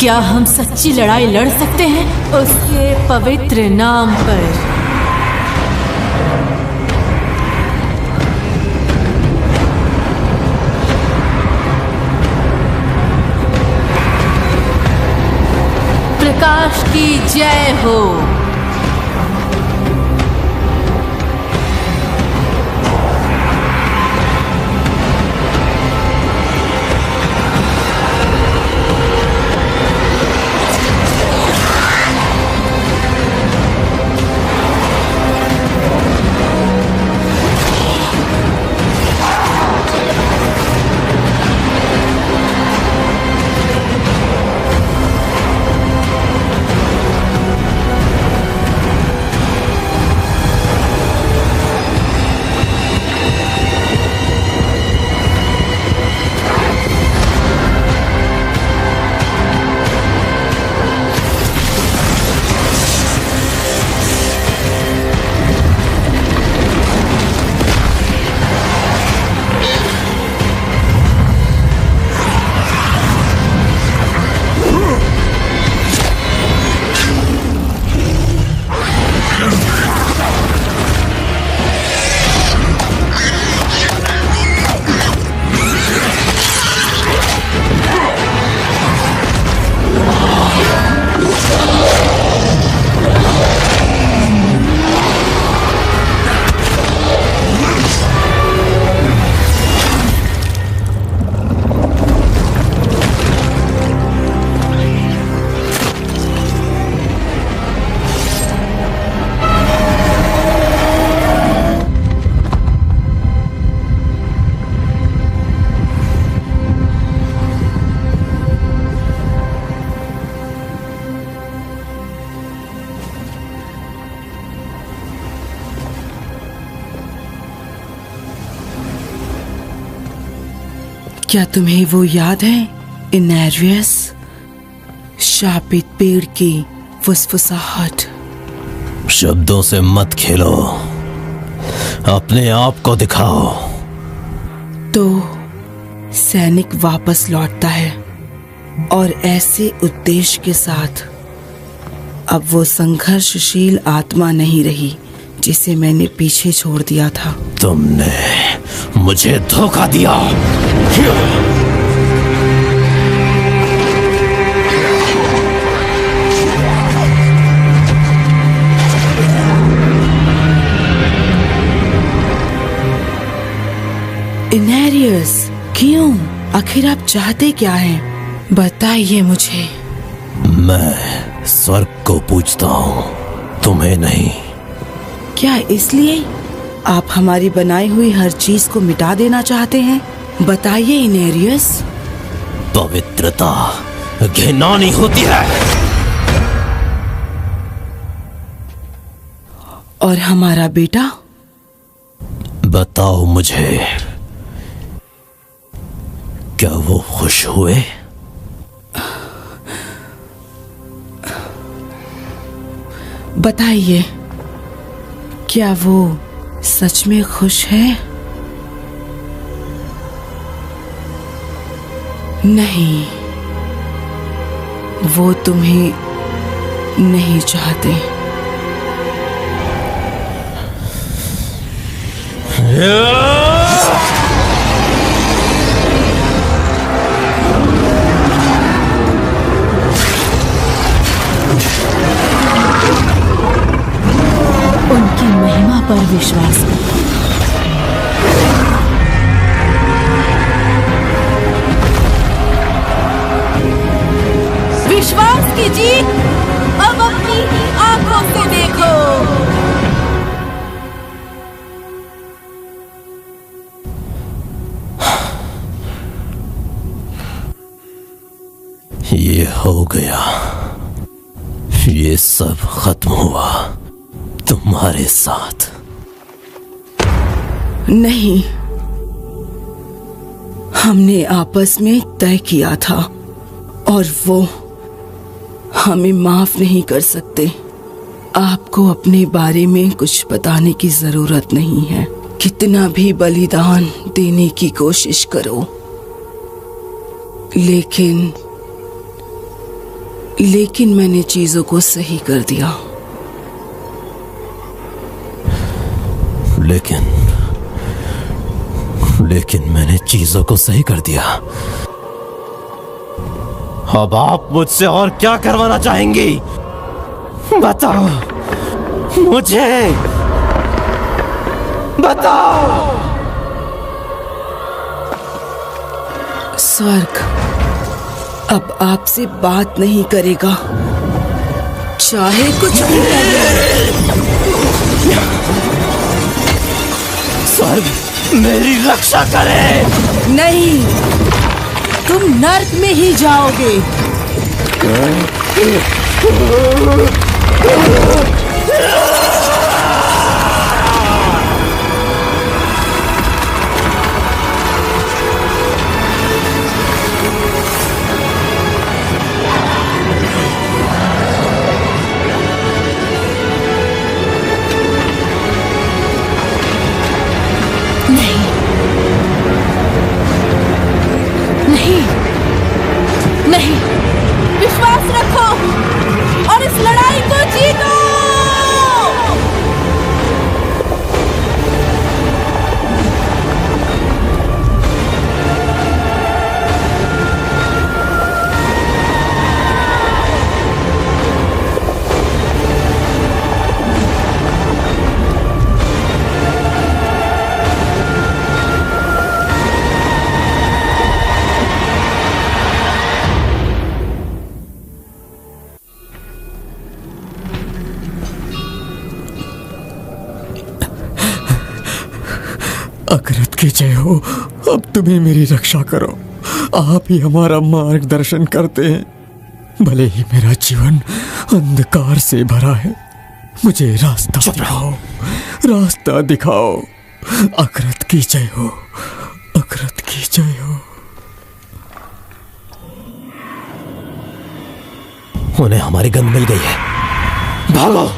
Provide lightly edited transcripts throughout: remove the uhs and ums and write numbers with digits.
क्या हम सच्ची लड़ाई लड़ सकते हैं उसके पवित्र नाम पर? प्रकाश की जय हो। क्या तुम्हें वो याद है इनेरियस? शापित पेड़ की फुसफुसाहट। शब्दों से मत खेलो, अपने आप को दिखाओ। तो सैनिक वापस लौटता है और ऐसे उद्देश्य के साथ। अब वो संघर्षशील आत्मा नहीं रही जिसे मैंने पीछे छोड़ दिया था। तुमने मुझे धोखा दिया। इनेरियस, क्यों? आखिर आप चाहते क्या हैं? बताइए मुझे। मैं स्वर्ग को पूजता हूँ, तुम्हें नहीं। क्या इसलिए आप हमारी बनाई हुई हर चीज को मिटा देना चाहते हैं? बताइए इनेरियस। पवित्रता घिनौनी होती है। और हमारा बेटा? बताओ मुझे, क्या वो खुश हुए? बताइए, क्या वो सच में खुश है? नहीं, वो तुम्हें नहीं चाहते। उनकी महिमा पर विश्वास करो। विश्वास कीजिए, अब अपनी आंखों से देखो। ये हो गया, ये सब खत्म हुआ तुम्हारे साथ। नहीं, हमने आपस में तय किया था और वो हमें माफ नहीं कर सकते। आपको अपने बारे में कुछ बताने की जरूरत नहीं है। कितना भी बलिदान देने की कोशिश करो, लेकिन लेकिन मैंने चीजों को सही कर दिया। लेकिन मैंने चीजों को सही कर दिया। अब आप मुझसे और क्या करवाना चाहेंगी? बताओ मुझे, बताओ। स्वर्ग अब आपसे बात नहीं करेगा, चाहे कुछ भी कर लो। स्वर्ग मेरी रक्षा करे। नहीं, तुम नर्क में ही जाओगे। नहीं, विश्वास रखो और इस लड़ाई को जीतो। अकरत की जय हो। अब तुम्हें मेरी रक्षा करो। आप ही हमारा मार्गदर्शन करते हैं। भले ही मेरा जीवन अंधकार से भरा है, मुझे रास्ता दिखाओ, रास्ता दिखाओ। अकरत की जय हो, अकरत की जय हो। उन्हें हमारी गंध मिल गई है, भागो।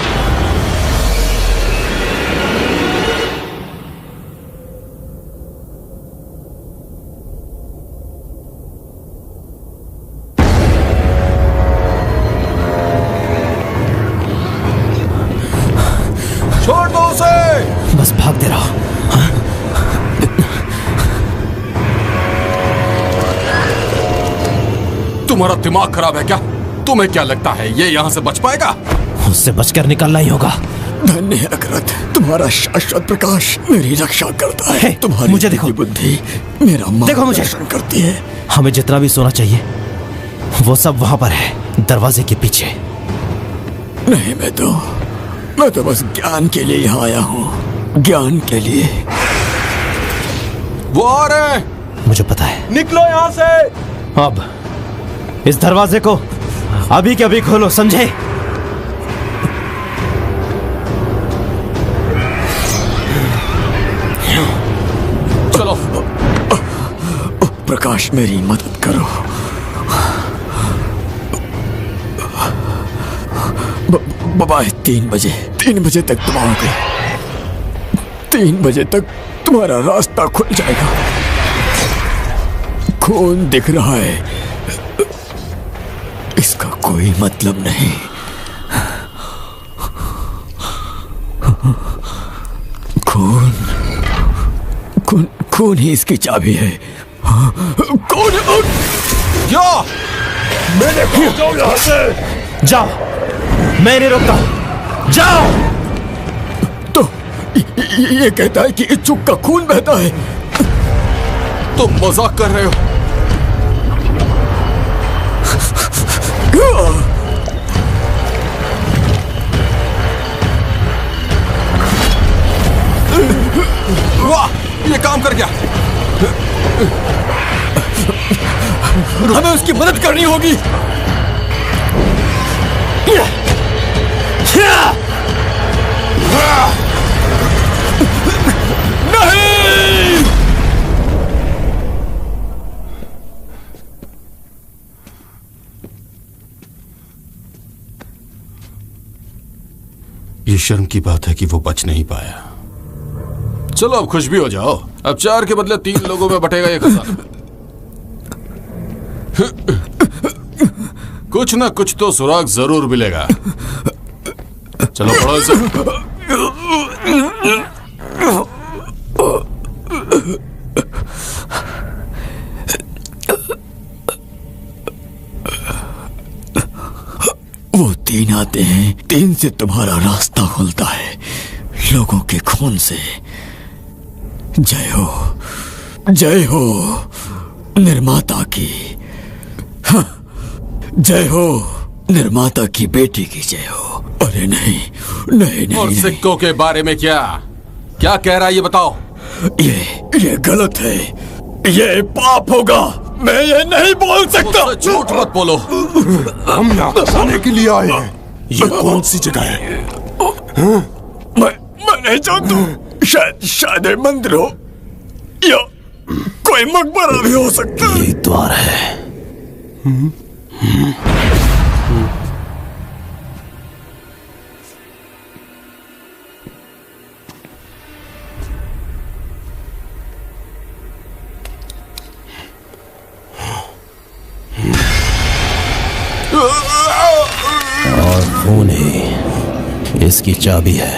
छोड़ दो उसे। बस भागते रहो। तुम्हारा दिमाग खराब है क्या? तुम्हें क्या लगता है ये यहाँ से बच पाएगा? उससे बचकर निकलना ही होगा। धन्य है अकरत, तुम्हारा शाश्वत प्रकाश मेरी रक्षा करता है। तुम्हारी मुझे देखो, बुद्धि मेरा मार्गदर्शन करती है। हमें जितना भी सोना चाहिए वो सब वहां पर है, दरवाजे के पीछे। नहीं, मैं तो बस ज्ञान के लिए यहाँ आया हूँ, ज्ञान के लिए। वो आ रहे हैं। मुझे पता है। निकलो यहाँ से। अब इस दरवाजे को अभी के अभी खोलो, समझे? चलो। प्रकाश मेरी मदद करो। बाय 3 बजे तक तुम आओगे। 3 बजे तक तुम्हारा रास्ता खुल जाएगा। खून दिख रहा है, इसका कोई मतलब नहीं। खून ही इसकी चाबी है। कौन? क्या? मैंने कहा जाओ यहाँ से। जाओ, मैं नहीं रोकता, जाओ। तो ये कहता है कि इच्छुक का खून बहता है। तुम मजाक कर रहे हो? वाह, ये काम कर गया। हमें उसकी मदद करनी होगी। नहीं! ये शर्म की बात है कि वो बच नहीं पाया। चलो अब खुश भी हो जाओ। अब 4 के बदले 3 लोगों में बटेगा ये खजाना। कुछ ना कुछ तो सुराग जरूर मिलेगा। चलो पढ़ो इसे। वो 3 आते हैं, 3 से तुम्हारा रास्ता खुलता है, लोगों के खून से। जय हो, जय हो निर्माता की। हाँ, जय हो निर्माता की बेटी की जय हो। अरे नहीं नहीं नहीं, और नहीं। सिक्कों के बारे में क्या क्या कह रहा है ये बताओ। ये गलत है, ये पाप होगा। मैं ये नहीं बोल सकता। झूठ मत बोलो। हम यहाँ फंसाने के लिए आए हैं। ये कौन सी जगह है? मैं नहीं जानता। शायद ये मंदिर हो या कोई मकबरा भी हो सकता है। ये द्वार है। और खून ही इसकी चाबी है।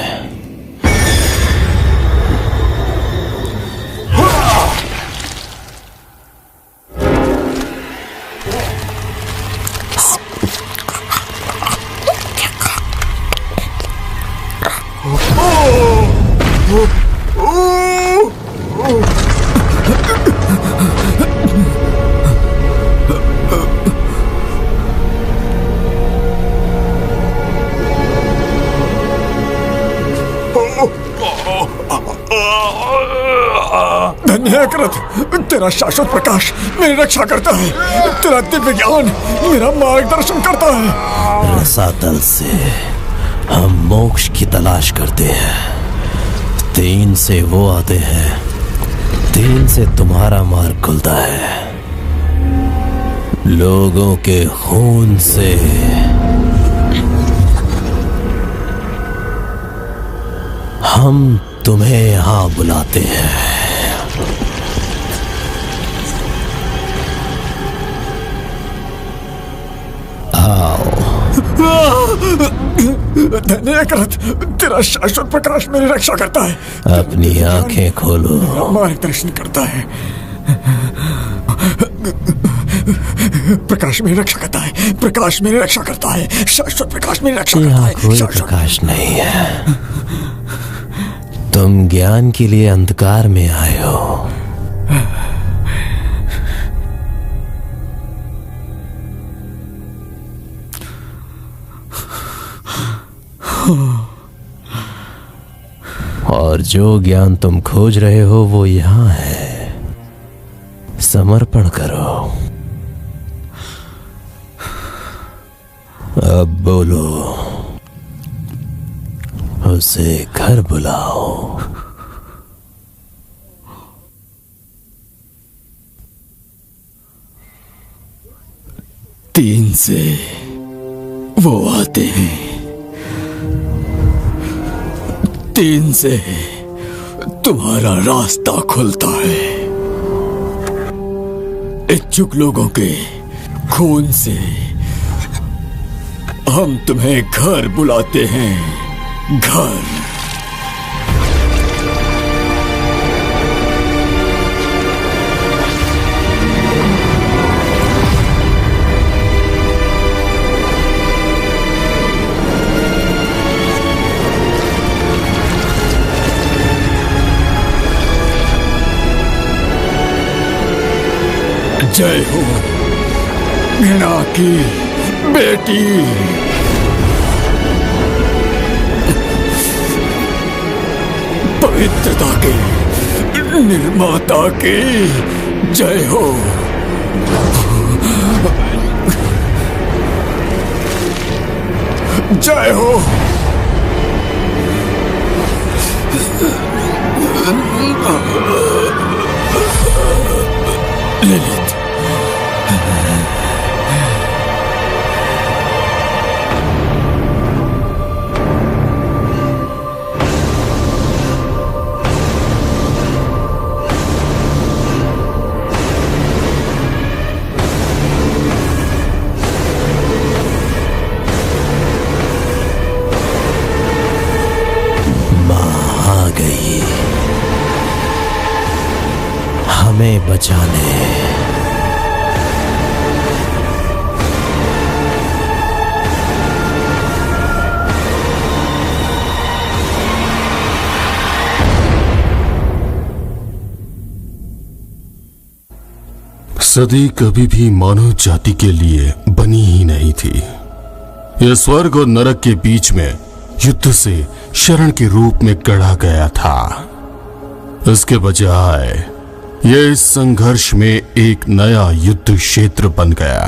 धन्यकृत, तेरा शाश्वत प्रकाश मेरी रक्षा करता है। तेरा दिव्य ज्ञान मेरा मार्गदर्शन करता है। रसातल से हम मोक्ष की तलाश करते हैं। 3 से वो आते हैं, 3 से तुम्हारा मार्ग खुलता है। लोगों के खून से हम तुम्हें यहां बुलाते हैं। धन्यकृत, तेरा शाश्वत प्रकाश मेरी रक्षा करता है। अपनी आंखें खोलो। मार्गदर्शन करता है। प्रकाश मेरी रक्षा करता है। प्रकाश मेरी रक्षा करता है। शाश्वत प्रकाश मेरी रक्षा करता यहाँ है। कोई प्रकाश नहीं है। तुम ज्ञान के लिए अंधकार में आए हो। और जो ज्ञान तुम खोज रहे हो वो यहां है। समर्पण करो। अब बोलो, उसे घर बुलाओ। तीन से वो आते हैं, 3 से तुम्हारा रास्ता खुलता है। इच्छुक लोगों के खून से हम तुम्हें घर बुलाते हैं। घर। जय हो घृणा की बेटी। पवित्रता के निर्माता की जय हो। जय हो। ललित, हमें बचाने। सदी कभी भी मानव जाति के लिए बनी ही नहीं थी। यह स्वर्ग और नरक के बीच में युद्ध से शरण के रूप में गढ़ा गया था। इसके बजाय यह इस संघर्ष में एक नया युद्ध क्षेत्र बन गया।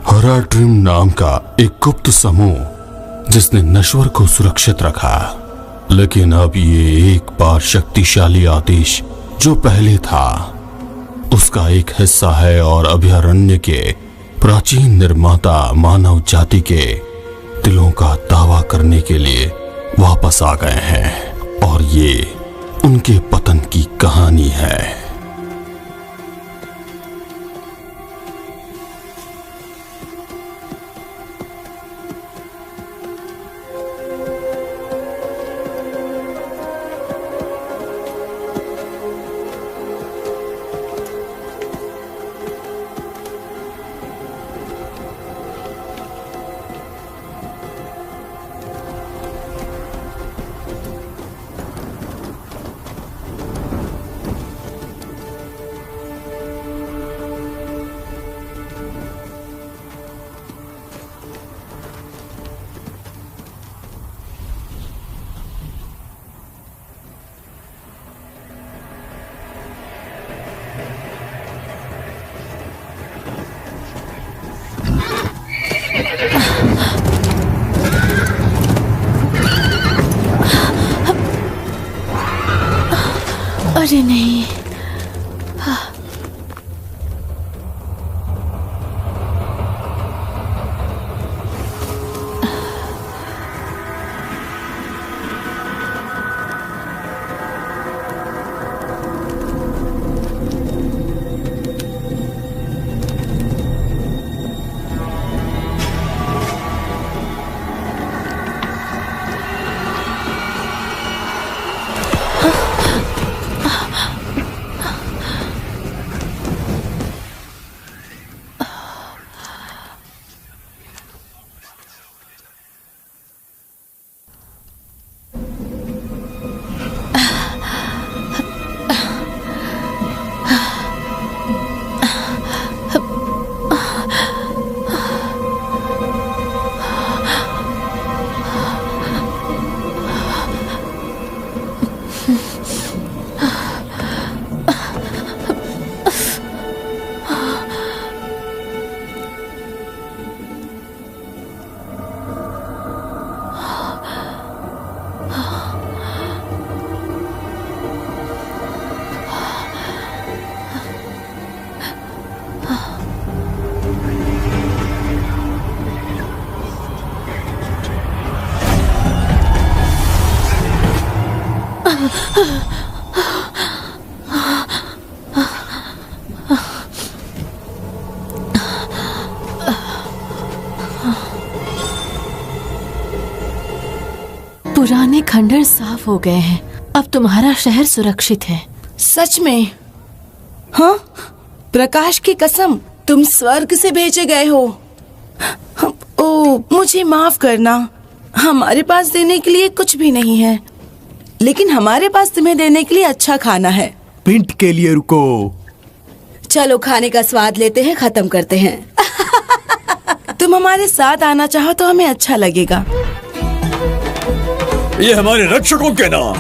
हराट्रिम नाम का एक गुप्त समूह जिसने नश्वर को सुरक्षित रखा, लेकिन अब ये एक बार शक्तिशाली आदेश जो पहले था उसका एक हिस्सा है और अभयारण्य के प्राचीन निर्माता मानव जाति के दिलों का दावा करने के लिए वापस आ गए हैं और ये उनके पतन की कहानी है। अरे नहीं, पुराने खंडर साफ हो गए हैं। अब तुम्हारा शहर सुरक्षित है। सच में? हाँ, प्रकाश की कसम, तुम स्वर्ग से भेजे गए हो। ओ, मुझे माफ करना, हमारे पास देने के लिए कुछ भी नहीं है, लेकिन हमारे पास तुम्हें देने के लिए अच्छा खाना है। पिंट के लिए रुको। चलो खाने का स्वाद लेते हैं, खत्म करते हैं। तुम हमारे साथ आना चाहो तो हमें अच्छा लगेगा। ये हमारे रक्षकों के नाम।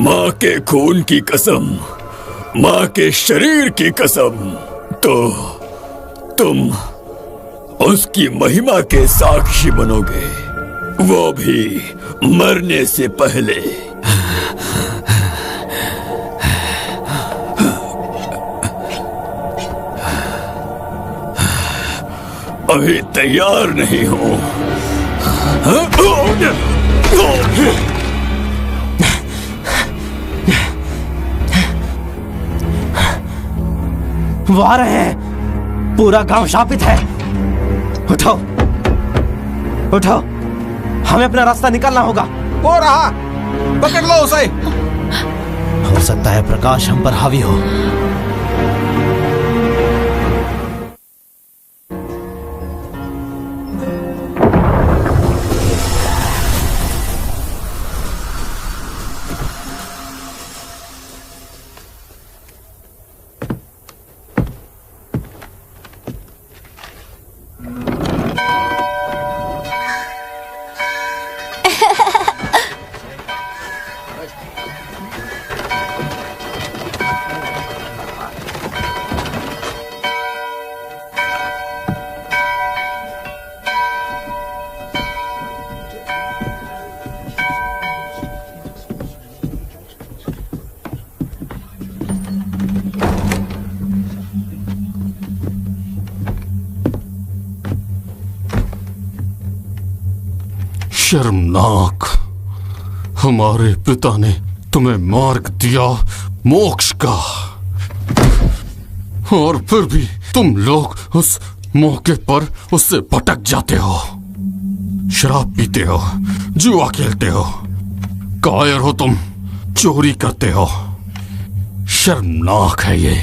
माँ के खून की कसम, माँ के शरीर की कसम, तो तुम उसकी महिमा के साक्षी बनोगे, वो भी मरने से पहले। अभी तैयार नहीं हो। वो आ रहे हैं, पूरा गांव शापित है। उठो उठो, हमें अपना रास्ता निकालना होगा। वो रहा, पकड़ लो उसे। हो सकता है प्रकाश हम पर हावी हो। शर्मनाक, हमारे पिता ने तुम्हें मार्ग दिया मोक्ष का, और फिर भी तुम लोग उस मौके पर उससे भटक जाते हो। शराब पीते हो, जुआ खेलते हो, कायर हो तुम, चोरी करते हो। शर्मनाक है ये।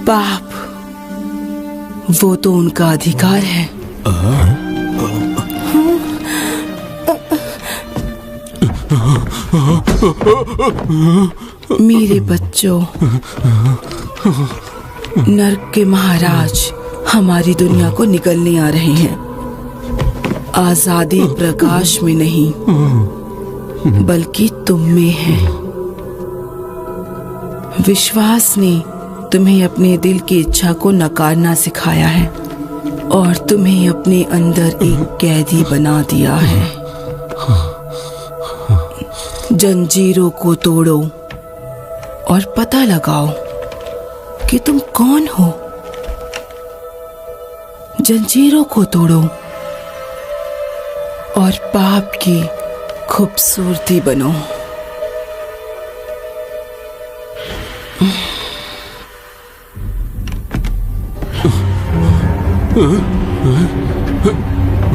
बाप, वो तो उनका अधिकार है। मेरे बच्चों, नर्क के महाराज हमारी दुनिया को निगलने आ रहे हैं। आजादी प्रकाश में नहीं, बल्कि तुम में है। विश्वास ने तुम्हें अपने दिल की इच्छा को नकारना सिखाया है और तुम्हें अपने अंदर एक कैदी बना दिया है। जंजीरों को तोड़ो और पता लगाओ कि तुम कौन हो। जंजीरों को तोड़ो और पाप की खूबसूरती बनो।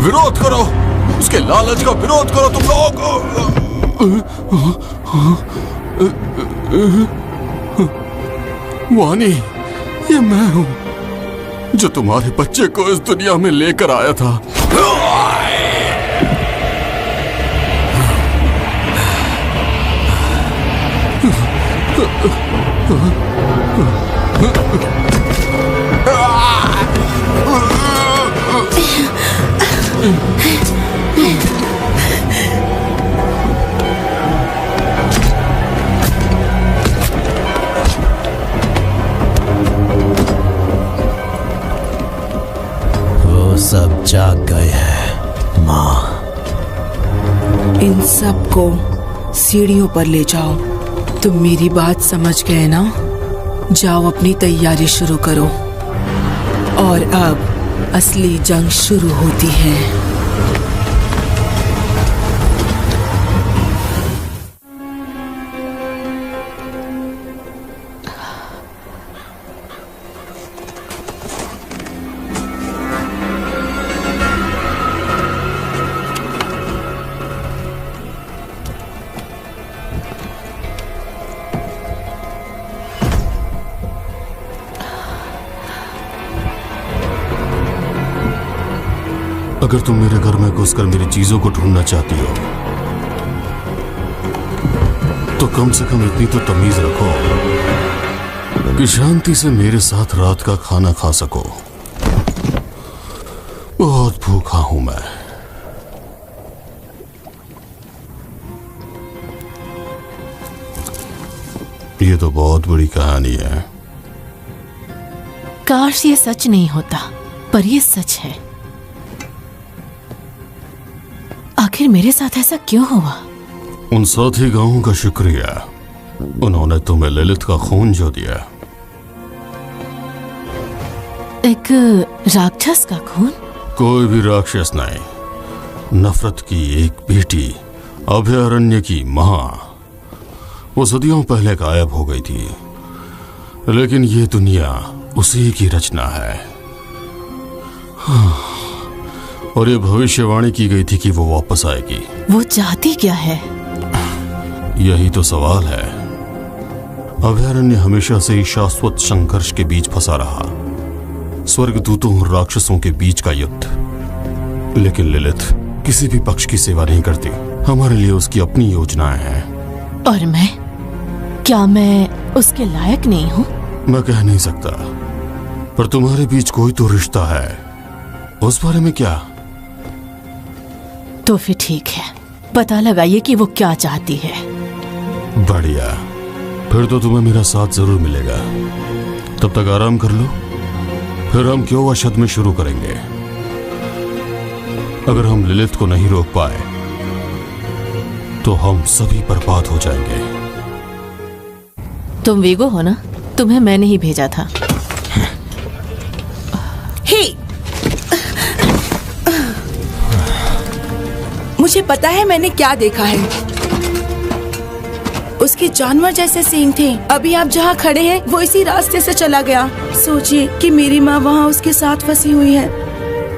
विरोध करो, उसके लालच का विरोध करो तुम लोग। वानी, ये मैं हूं जो तुम्हारे बच्चे को इस दुनिया में लेकर आया था। सब जाग गए हैं माँ। इन सब को सीढ़ियों पर ले जाओ। तुम मेरी बात समझ गए ना? जाओ अपनी तैयारी शुरू करो। और अब असली जंग शुरू होती है। अगर तुम मेरे घर में घुसकर मेरी चीजों को ढूंढना चाहती हो तो कम से कम इतनी तो तमीज रखो कि शांति से मेरे साथ रात का खाना खा सको। बहुत भूखा हूं मैं। ये तो बहुत बड़ी कहानी है। काश ये सच नहीं होता, पर ये सच है। आखिर मेरे साथ ऐसा क्यों हुआ? उन साथी गांवों का शुक्रिया, उन्होंने तुम्हें ललित का खून जो दिया। एक राक्षस का खून? कोई भी राक्षस नहीं, नफरत की एक बेटी, अभयारण्य की मां। वो सदियों पहले गायब हो गई थी, लेकिन ये दुनिया उसी की रचना है। और ये भविष्यवाणी की गई थी कि वो वापस आएगी। वो चाहती क्या है? यही तो सवाल है। अभयारण्य हमेशा से ही शाश्वत संघर्ष के बीच फंसा रहा, स्वर्गदूतों और राक्षसों के बीच का युद्ध। लेकिन लिलिथ किसी भी पक्ष की सेवा नहीं करती। हमारे लिए उसकी अपनी योजनाएं हैं। और मैं? क्या मैं उसके लायक नहीं हूँ? मैं कह नहीं सकता, पर तुम्हारे बीच कोई तो रिश्ता है। उस बारे में क्या? तो फिर ठीक है, पता लगाइए कि वो क्या चाहती है। बढ़िया, फिर तो तुम्हें मेरा साथ जरूर मिलेगा। तब तक आराम कर लो, फिर हम क्यों वशद में शुरू करेंगे। अगर हम लिलिथ को नहीं रोक पाए तो हम सभी बर्बाद हो जाएंगे। तुम वीगो हो ना? तुम्हें मैंने ही भेजा था। हे, मुझे पता है मैंने क्या देखा है। उसके जानवर जैसे सींग थे। अभी आप जहाँ खड़े हैं वो इसी रास्ते से चला गया। सोचिए कि मेरी माँ वहाँ उसके साथ फंसी हुई है।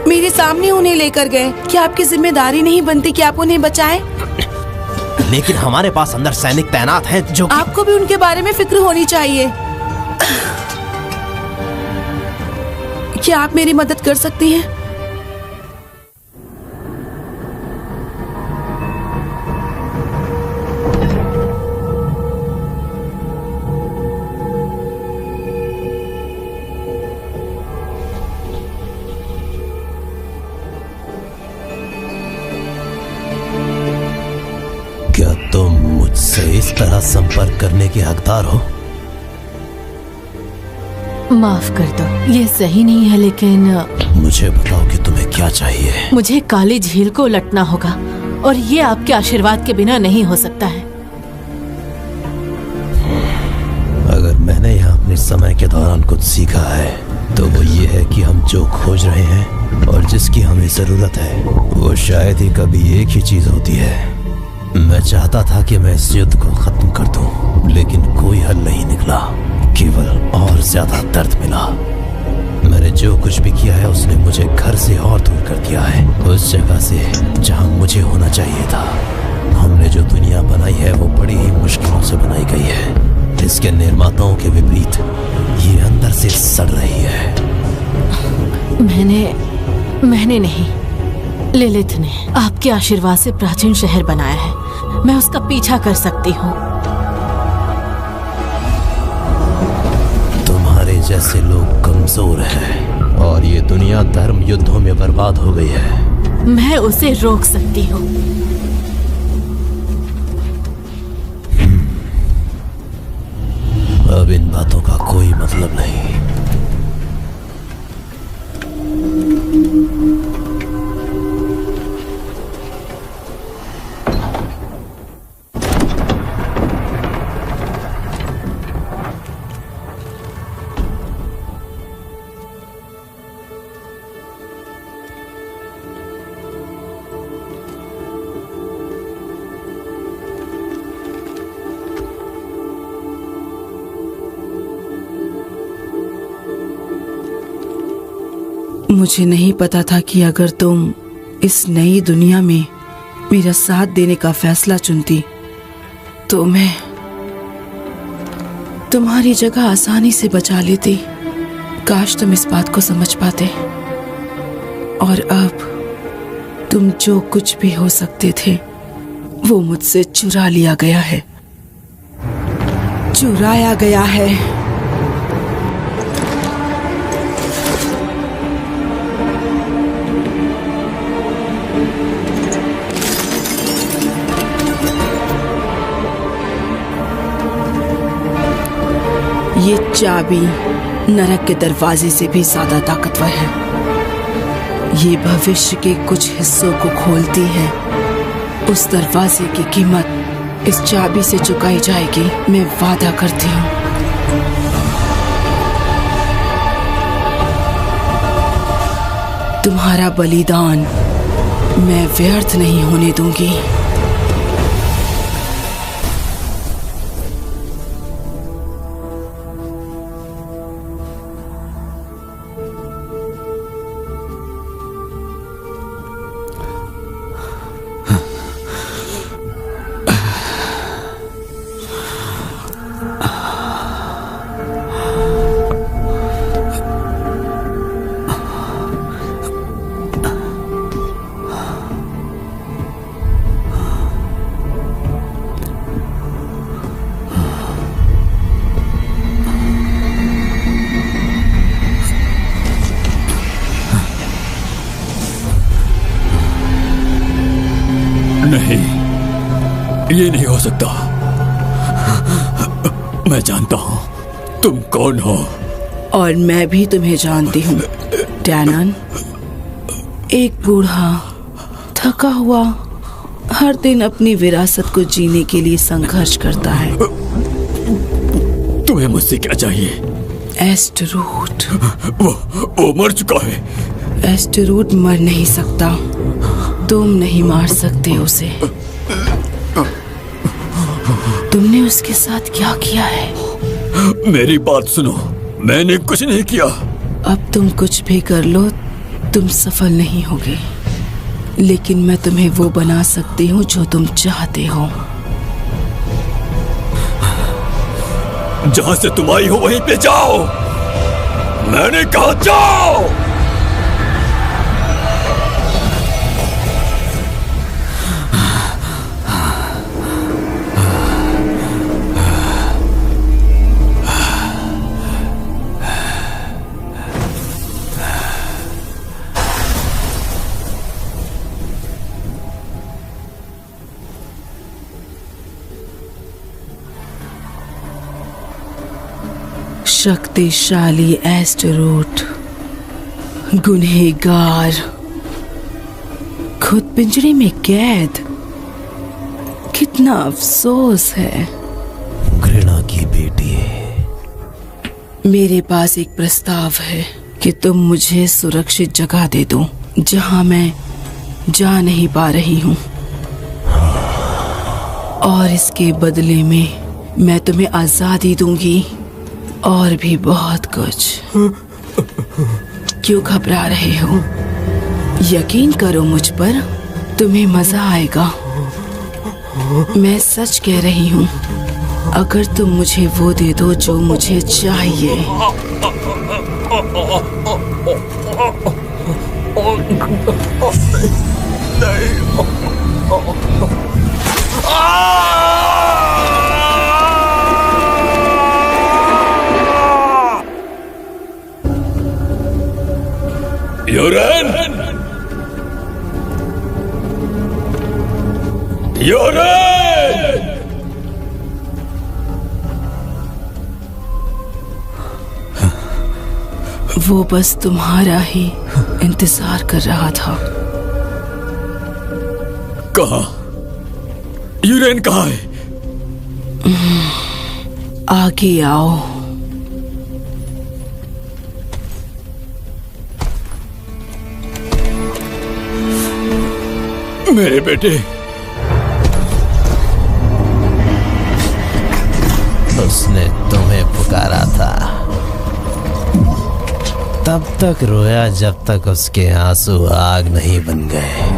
मेरे सामने उन्हें लेकर गए। क्या आपकी जिम्मेदारी नहीं बनती कि आप उन्हें बचाएं? लेकिन हमारे पास अंदर सैनिक तैनात हैं जो आपको भी उनके बारे में फिक्र होनी चाहिए। क्या आप मेरी मदद कर सकती हैं? क्या तुम मुझसे इस तरह संपर्क करने के हकदार हो? माफ कर दो, ये सही नहीं है, लेकिन मुझे बताओ कि तुम्हें क्या चाहिए। मुझे काली झील को उलटना होगा और ये आपके आशीर्वाद के बिना नहीं हो सकता है। अगर मैंने यहाँ अपने समय के दौरान कुछ सीखा है तो वो ये है कि हम जो खोज रहे हैं और जिसकी हमें जरूरत है वो शायद ही कभी एक ही चीज होती है। मैं चाहता था कि मैं इस युद्ध को खत्म कर दूं, लेकिन कोई हल नहीं निकला, केवल और ज्यादा दर्द मिला। मैंने जो कुछ भी किया है उसने मुझे घर से और दूर कर दिया है, उस जगह से जहां मुझे होना चाहिए था। हमने जो दुनिया बनाई है वो बड़ी ही मुश्किलों से बनाई गई है। इसके निर्माताओं के विपरीत ये अंदर से सड़ रही है। मैंने नहीं, लिलिथ ने आपके आशीर्वाद से प्राचीन शहर बनाया है। मैं उसका पीछा कर सकती हूँ। तुम्हारे जैसे लोग कमजोर हैं और ये दुनिया धर्म युद्धों में बर्बाद हो गई है। मैं उसे रोक सकती हूँ। अब इन बातों का कोई मतलब नहीं। मुझे नहीं पता था कि अगर तुम इस नई दुनिया में मेरा साथ देने का फैसला चुनती तो मैं तुम्हारी जगह आसानी से बचा लेती। काश तुम इस बात को समझ पाते। और अब तुम जो कुछ भी हो सकते थे वो मुझसे चुरा लिया गया है, चुराया गया है। ये चाबी नरक के दरवाजे से भी ज्यादा ताकतवर है। ये भविष्य के कुछ हिस्सों को खोलती है। उस दरवाजे की कीमत इस चाबी से चुकाई जाएगी, मैं वादा करती हूँ। तुम्हारा बलिदान मैं व्यर्थ नहीं होने दूंगी। नहीं, ये नहीं हो सकता। मैं जानता हूं तुम कौन हो। और मैं भी तुम्हें जानती हूँ डैनन। एक बूढ़ा थका हुआ हर दिन अपनी विरासत को जीने के लिए संघर्ष करता है। तुम्हें मुझसे क्या चाहिए? एस्टेरोड। वो मर चुका है। एस्टेरोड मर नहीं सकता, तुम नहीं मार सकते उसे। तुमने उसके साथ क्या किया है? मेरी बात सुनो, मैंने कुछ नहीं किया। अब तुम कुछ भी कर लो, तुम सफल नहीं होगे। लेकिन मैं तुम्हें वो बना सकती हूँ जो तुम चाहते हो। जहां से तुम आई हो वहीं पे जाओ। मैंने कहा जाओ। शक्तिशाली एस्टेरोड, गुनहगार, खुद पिंजरे में कैद। कितना अफसोस है। घृणा की बेटी। मेरे पास एक प्रस्ताव है कि तुम मुझे सुरक्षित जगह दे दो जहां मैं जा नहीं पा रही हूँ, और इसके बदले में मैं तुम्हें आजादी दूंगी और भी बहुत कुछ। क्यों घबरा रहे हो? यकीन करो मुझ पर, तुम्हें मजा आएगा। मैं सच कह रही हूँ। अगर तुम मुझे वो दे दो जो मुझे चाहिए। यूरेन! यूरेन! वो बस तुम्हारा ही इंतजार कर रहा था। कहाँ? यूरेन कहाँ है? आगे आओ। मेरे बेटे। उसने तुम्हें पुकारा था, तब तक रोया जब तक उसके आंसू आग नहीं बन गए।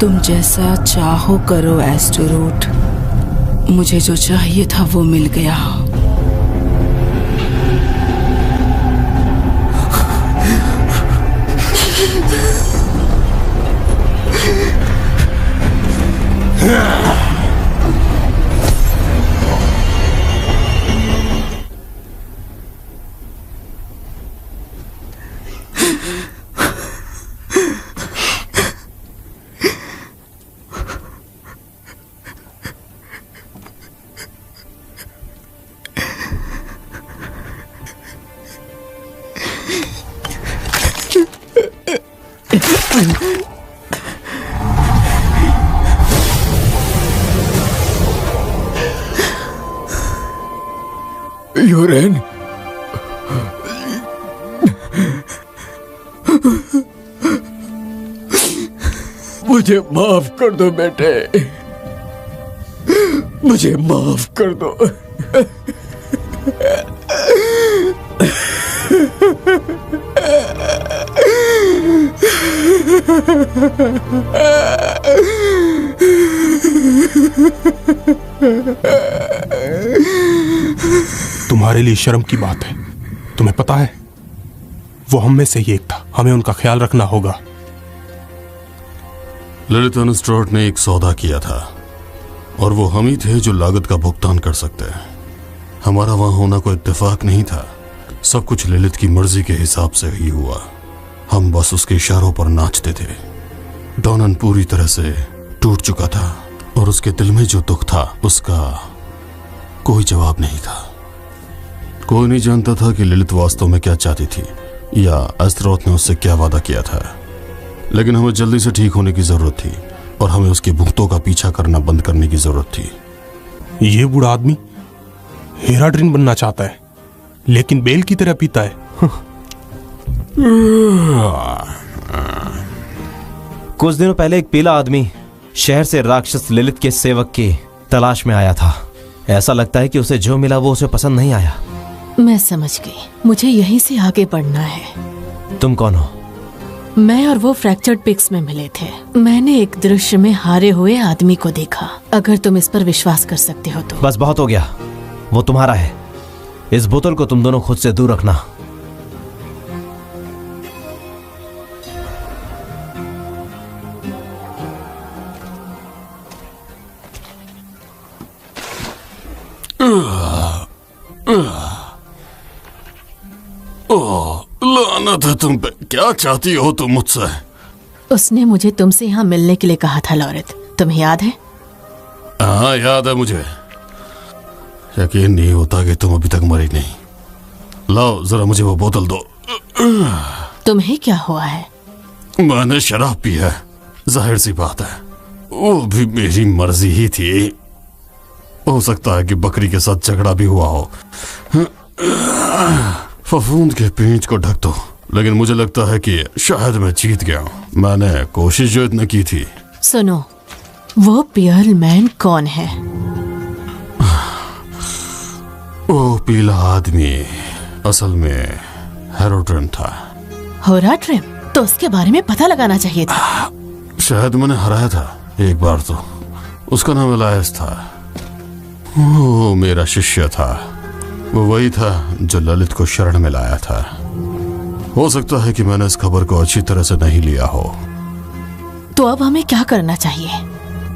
तुम जैसा चाहो करो एस्टोरूट। मुझे जो चाहिए था वो मिल गया। यूरेन, मुझे माफ कर दो बेटे, मुझे माफ कर दो। तुम्हारे लिए शर्म की बात है। तुम्हें पता है, वो हम में से ही एक था। हमें उनका ख्याल रखना होगा। ललित अनुस्ट्रोट ने एक सौदा किया था और वो हम ही थे जो लागत का भुगतान कर सकते हैं। हमारा वहां होना कोई इत्तेफाक नहीं था। सब कुछ ललित की मर्जी के हिसाब से ही हुआ। हम बस उसके इशारों पर नाचते थे। डॉनन पूरी तरह से टूट चुका था और उसके दिल में जो दुख था उसका कोई जवाब नहीं था। कोई नहीं जानता था कि ललित वास्तव में क्या चाहती थी या एस्टरोथ ने उससे क्या वादा किया था। लेकिन हमें जल्दी से ठीक होने की जरूरत थी और हमें उसके भुगतों का पीछा करना बंद करने की जरूरत थी। ये बूढ़ा आदमी हेराड्रिन बनना चाहता है, लेकिन बेल की तरह पीता है। कुछ दिनों पहले एक पीला आदमी शहर से राक्षस ललित के सेवक की तलाश में आया था। ऐसा लगता है कि उसे जो मिला वो उसे पसंद नहीं आया। मैं समझ गई, मुझे यहीं से आगे बढ़ना है। तुम कौन हो? मैं और वो फ्रैक्चर्ड पिक्स में मिले थे। मैंने एक दृश्य में हारे हुए आदमी को देखा। अगर तुम इस पर विश्वास कर सकते हो तो। बस बहुत हो गया, वो तुम्हारा है। इस बोतल को तुम दोनों खुद से दूर रखना। लानत है तुम पे। क्या चाहती हो तुम मुझसे? उसने मुझे तुमसे यहाँ मिलने के लिए कहा था लॉरेथ, तुम्हें याद है? हाँ याद है मुझे। यकीन नहीं होता कि तुम अभी तक मरी नहीं। लाओ जरा मुझे वो बोतल दो। तुम्हें क्या हुआ है? मैंने शराब पी है, जाहिर सी बात है। वो भी मेरी मर्जी ही थी। हो सकता है कि बकरी के साथ झगड़ा भी हुआ हो। फफूंद के पींच को ढक दो। लेकिन मुझे लगता है कि शायद मैं जीत गया हूं। मैंने कोशिश जो इतनी की थी। सुनो, वो पियल मैन कौन है? वो पीला आदमी असल में हेरोड्रिन था। हेरोड्रिन? तो उसके बारे में पता लगाना चाहिए था। शायद मैंने हराया था एक बार तो। उसका नाम एलायस था। वो मेरा शिष्य था। वो वही था जो ललित को शरण में लाया था। हो सकता है कि मैंने इस खबर को अच्छी तरह से नहीं लिया हो। तो अब हमें क्या करना चाहिए?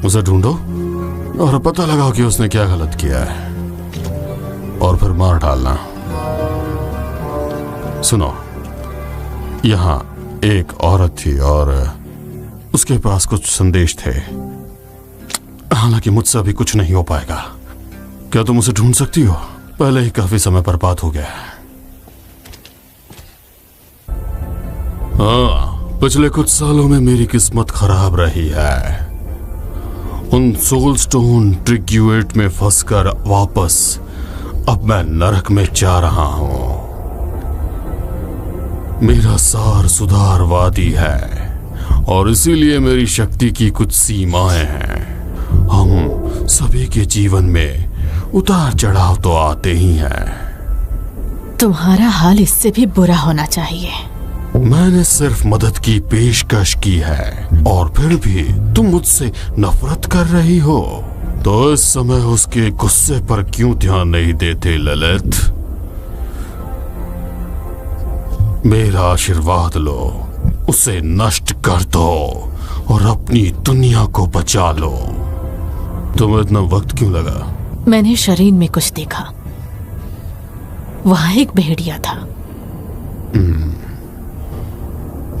उसे ढूंढो और पता लगाओ कि उसने क्या गलत किया है और फिर मार डालना। सुनो, यहाँ एक औरत थी और उसके पास कुछ संदेश थे। हालांकि मुझसे अभी कुछ नहीं हो पाएगा। क्या तुम उसे ढूंढ सकती हो? पहले ही काफी समय बर्बाद हो गया है। हाँ, पिछले कुछ सालों में मेरी किस्मत खराब रही है। उन सोलस्टोन ट्रिग्यूएट में फंसकर वापस अब मैं नरक में जा रहा हूं। मेरा सार सुधारवादी है और इसीलिए मेरी शक्ति की कुछ सीमाएं हैं। हम सभी के जीवन में उतार चढ़ाव तो आते ही हैं। तुम्हारा हाल इससे भी बुरा होना चाहिए। मैंने सिर्फ मदद की पेशकश की है और फिर भी तुम मुझसे नफरत कर रही हो। तो इस समय उसके गुस्से पर क्यों ध्यान नहीं देते ललित? मेरा आशीर्वाद लो, उसे नष्ट कर दो और अपनी दुनिया को बचा लो। तुम्हें इतना वक्त क्यों लगा? मैंने शरीर में कुछ देखा। वहां एक भेड़िया था।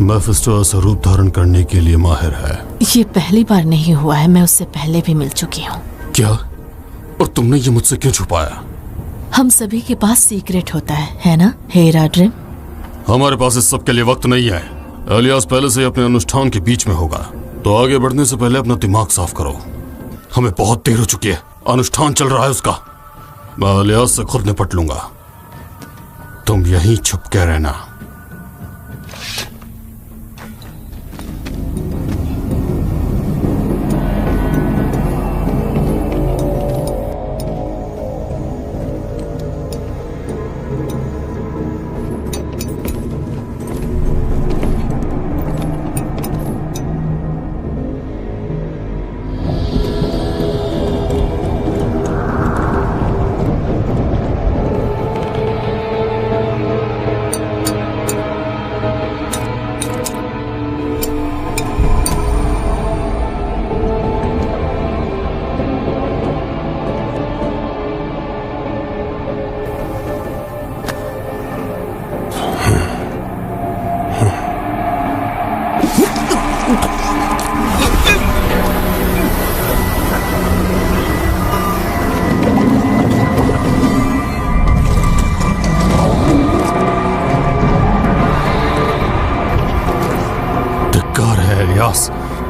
मेफिस्टो स्वरूप धारण करने के लिए माहिर है। ये पहली बार नहीं हुआ है, मैं उससे पहले भी मिल चुकी हूँ। क्या? और तुमने ये मुझसे क्यों छुपाया? हम सभी के पास सीक्रेट होता है ना हेरा ड्रीम? हमारे पास इस सब के लिए वक्त नहीं है। एलियास पहले से अपने अनुष्ठान के बीच में होगा, तो आगे बढ़ने से पहले अपना दिमाग साफ करो। हमें बहुत देर हो चुकी है, अनुष्ठान चल रहा है उसका। मैं एलियास से खुद निपट लूंगा, तुम यहीं छुप के रहना।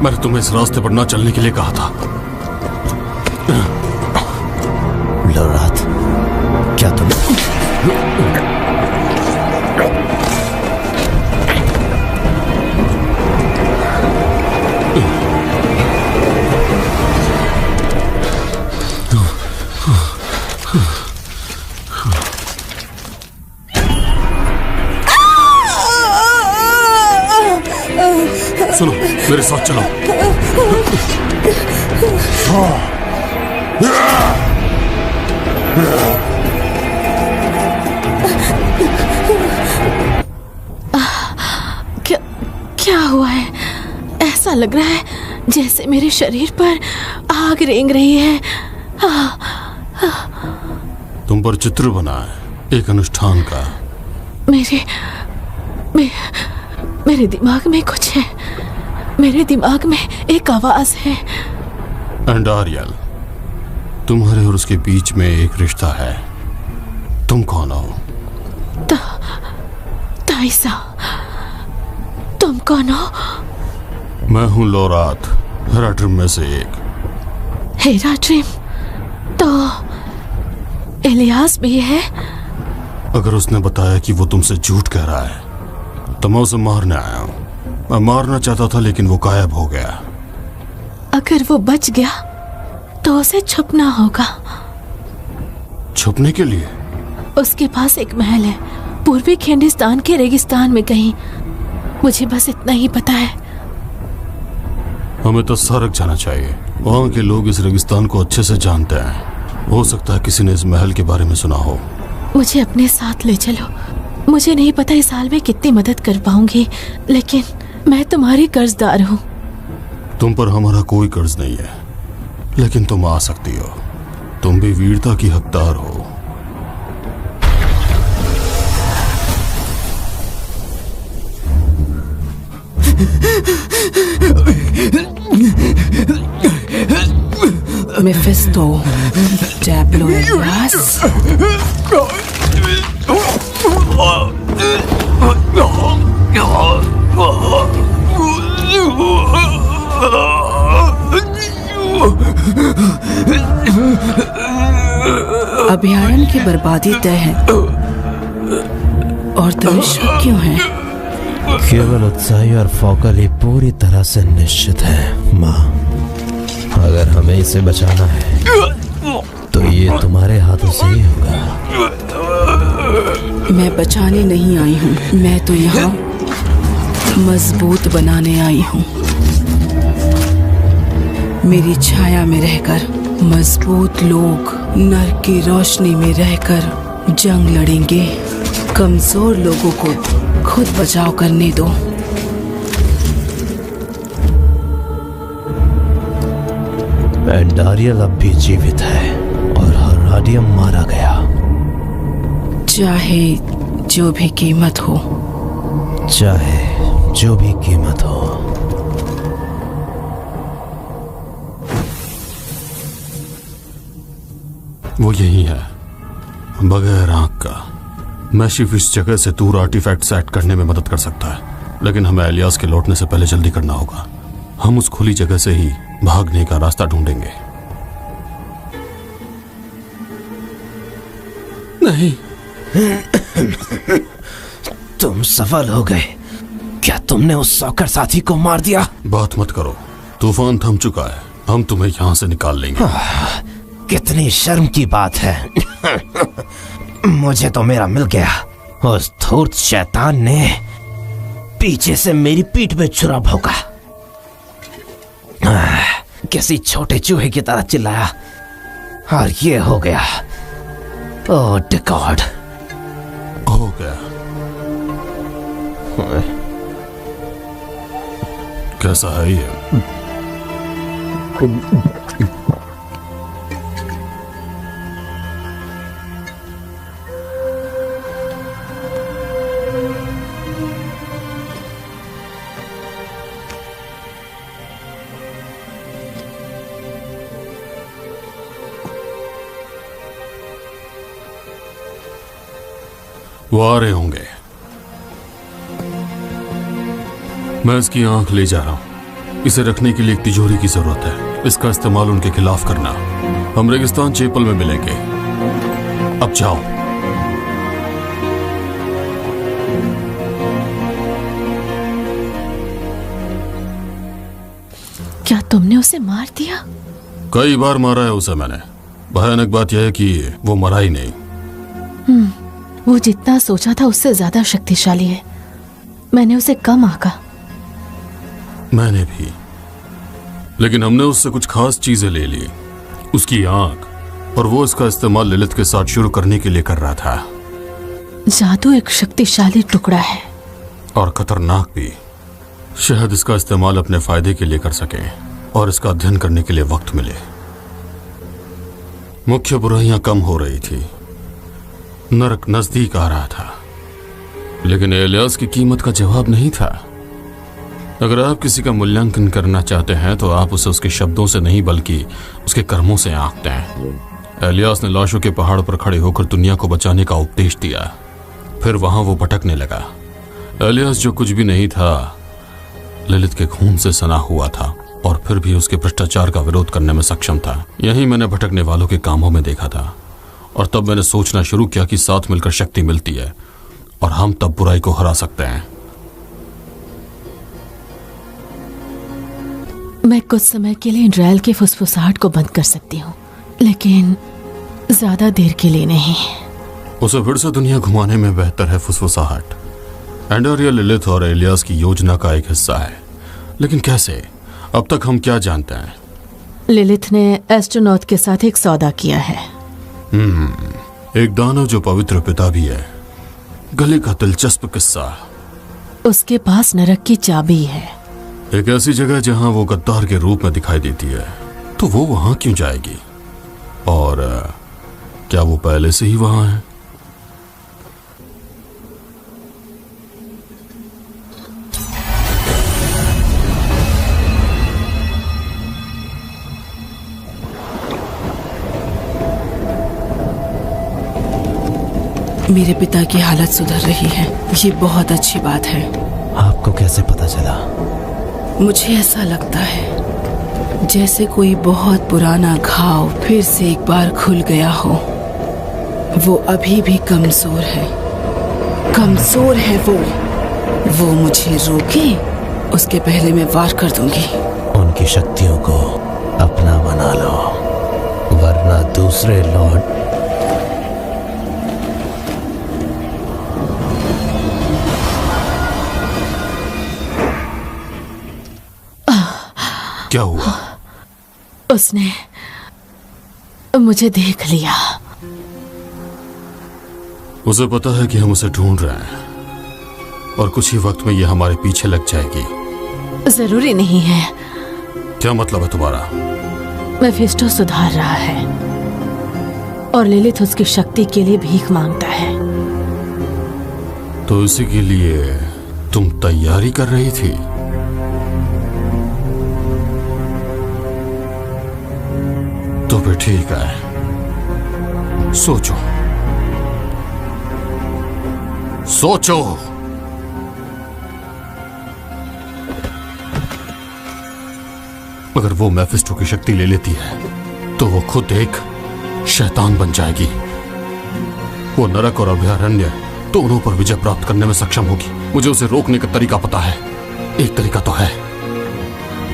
मैंने तुम्हें इस रास्ते पर न चलने के लिए कहा था। लोराथ, क्या तुम सुनो, मेरे साथ चलो। क्या हुआ है? ऐसा लग रहा है जैसे मेरे शरीर पर आग रेंग रही है। तुम पर चित्र बना है एक अनुष्ठान का। मेरे दिमाग में कुछ है। मेरे दिमाग में एक आवाज है। एंडारियल, तुम्हारे और उसके बीच में एक रिश्ता है। तुम कौन हो? ताइसा, तुम कौन हो? मैं हूँ लोराथ, हेरा ड्रीम में से एक। हेरा ड्रीम? तो एलियास भी है? अगर उसने बताया कि वो तुमसे झूठ कह रहा है तो मैं उसे मारने आया हूँ। मैं मारना चाहता था लेकिन वो गायब हो गया। अगर वो बच गया तो उसे छुपना होगा। छुपने के लिए? उसके पास एक महल है पूर्वी खिंडिस्तान के रेगिस्तान में कहीं। मुझे बस इतना ही पता है। हमें तो सरक जाना चाहिए। वहाँ के लोग इस रेगिस्तान को अच्छे से जानते हैं। हो सकता है किसी ने इस महल के बारे में सुना हो। मुझे अपने साथ ले चलो। मुझे नहीं पता इस साल में कितनी मदद कर पाऊंगी, लेकिन मैं तुम्हारी कर्जदार हूँ। तुम पर हमारा कोई कर्ज नहीं है, लेकिन तुम आ सकती हो। तुम भी वीरता की हकदार हो। मेफिस्टो, टैब्लो एलियास। अभयारण्य की बर्बादी तय है और दर्शक क्यों हैं? केवल उत्साही और फौकली पूरी तरह से निश्चित है माँ। अगर हमें इसे बचाना है तो ये तुम्हारे हाथों से ही होगा। मैं बचाने नहीं आई हूँ, मैं तो यहाँ मजबूत बनाने आई हूँ। मेरी छाया में रहकर मजबूत लोग नर की रोशनी में रहकर जंग लड़ेंगे। कमजोर लोगों को खुद बचाव करने दो। एंडारियल अब भी जीवित है और हराडियम मारा गया। चाहे जो भी कीमत हो, चाहे जो भी कीमत हो। वो यही है, बगैर आंख का। मैं सिर्फ इस जगह से दूर आर्टिफैक्ट सेट करने में मदद कर सकता है, लेकिन हमें एलियास के लौटने से पहले जल्दी करना होगा। हम उस खुली जगह से ही भागने का रास्ता ढूंढेंगे। नहीं, तुम सफल हो गए। क्या तुमने उस सॉकर साथी को मार दिया? बात मत करो, तूफान थम चुका है। हम तुम्हें यहां से निकाल लेंगे। कितनी शर्म की बात है। मुझे तो मेरा मिल गया। उस धूर्त शैतान ने पीछे से मेरी पीठ में छुरा भोंका। किसी छोटे चूहे की तरह चिल्लाया और ये हो गया। ओह गॉड, हो गया। कैसा है ये? वो आ रहे होंगे। मैं इसकी आंख ले जा रहा हूं। इसे रखने के लिए एक तिजोरी की जरूरत है। इसका इस्तेमाल उनके खिलाफ करना। हम रेगिस्तान चेपल में मिलेंगे। अब जाओ। क्या तुमने उसे मार दिया? कई बार मारा है उसे मैंने। भयानक बात यह है कि वो मरा ही नहीं। वो जितना सोचा था उससे ज्यादा शक्तिशाली है। मैंने उसे कम आंका। मैंने भी, लेकिन हमने उससे कुछ खास चीजें ले ली। उसकी आंख, और वो इसका इस्तेमाल लिलिथ के साथ शुरू करने के लिए कर रहा था। जादू एक शक्तिशाली टुकड़ा है और खतरनाक भी। शायद इसका इस्तेमाल अपने फायदे के लिए कर सके और इसका अध्ययन करने के लिए वक्त मिले। मुख्य बुराइयां कम हो रही थी, नरक नजदीक आ रहा था, लेकिन एलियास की कीमत का जवाब नहीं था। अगर आप किसी का मूल्यांकन करना चाहते हैं तो आप उसे उसके शब्दों से नहीं बल्कि उसके कर्मों से आंकते हैं। एलियास ने लाशों के पहाड़ पर खड़े होकर दुनिया को बचाने का उपदेश दिया। फिर वहां वो भटकने लगा। एलियास जो कुछ भी नहीं था, लिलिथ के खून से सना हुआ था और फिर भी उसके भ्रष्टाचार का विरोध करने में सक्षम था। यही मैंने भटकने वालों के कामों में देखा था। और तब मैंने सोचना शुरू किया कि साथ मिलकर शक्ति मिलती है और हम तब बुराई को हरा सकते हैं। मैं कुछ समय के लिए इंड्रायल की फुसफुसाहट को बंद कर सकती हूँ, लेकिन ज्यादा देर के लिए नहीं। उसे फिर से दुनिया घुमाने में बेहतर है फुसफुसाहट। एंडारियल लिलिथ और एलियास की योजना का एक हिस्सा है, लेकिन कैसे? अब तक हम क्या जानते हैं? लिलिथ ने एस्ट्रोनॉट के साथ एक सौदा किया है। एक दानव जो पवित्र पिता भी है। गले का दिलचस्प किस्सा। उसके पास नरक की चाबी है। एक ऐसी जगह जहां वो गद्दार के रूप में दिखाई देती है, तो वो वहां क्यों जाएगी? और क्या वो पहले से ही वहां है? मेरे पिता की हालत सुधर रही है। ये बहुत अच्छी बात है। आपको कैसे पता चला? मुझे ऐसा लगता है जैसे कोई बहुत पुराना घाव फिर से एक बार खुल गया हो। वो अभी भी कमजोर है। कमजोर है वो मुझे रोके उसके पहले मैं वार कर दूंगी। उनकी शक्तियों को अपना बना लो, वरना दूसरे लॉर्ड क्या हुआ? उसने मुझे देख लिया। उसे पता है कि हम उसे ढूंढ रहे हैं और कुछ ही वक्त में ये हमारे पीछे लग जाएगी। जरूरी नहीं है। क्या मतलब है तुम्हारा? मेफिस्टो सुधार रहा है और लिलिथ उसकी शक्ति के लिए भीख मांगता है। तो इसी के लिए तुम तैयारी कर रही थी? तो फिर ठीक है, सोचो सोचो। अगर वो मेफिस्टो की शक्ति ले लेती है तो वो खुद एक शैतान बन जाएगी। वो नरक और अभयारण्य दोनों पर विजय प्राप्त करने में सक्षम होगी। मुझे उसे रोकने का तरीका पता है। एक तरीका तो है,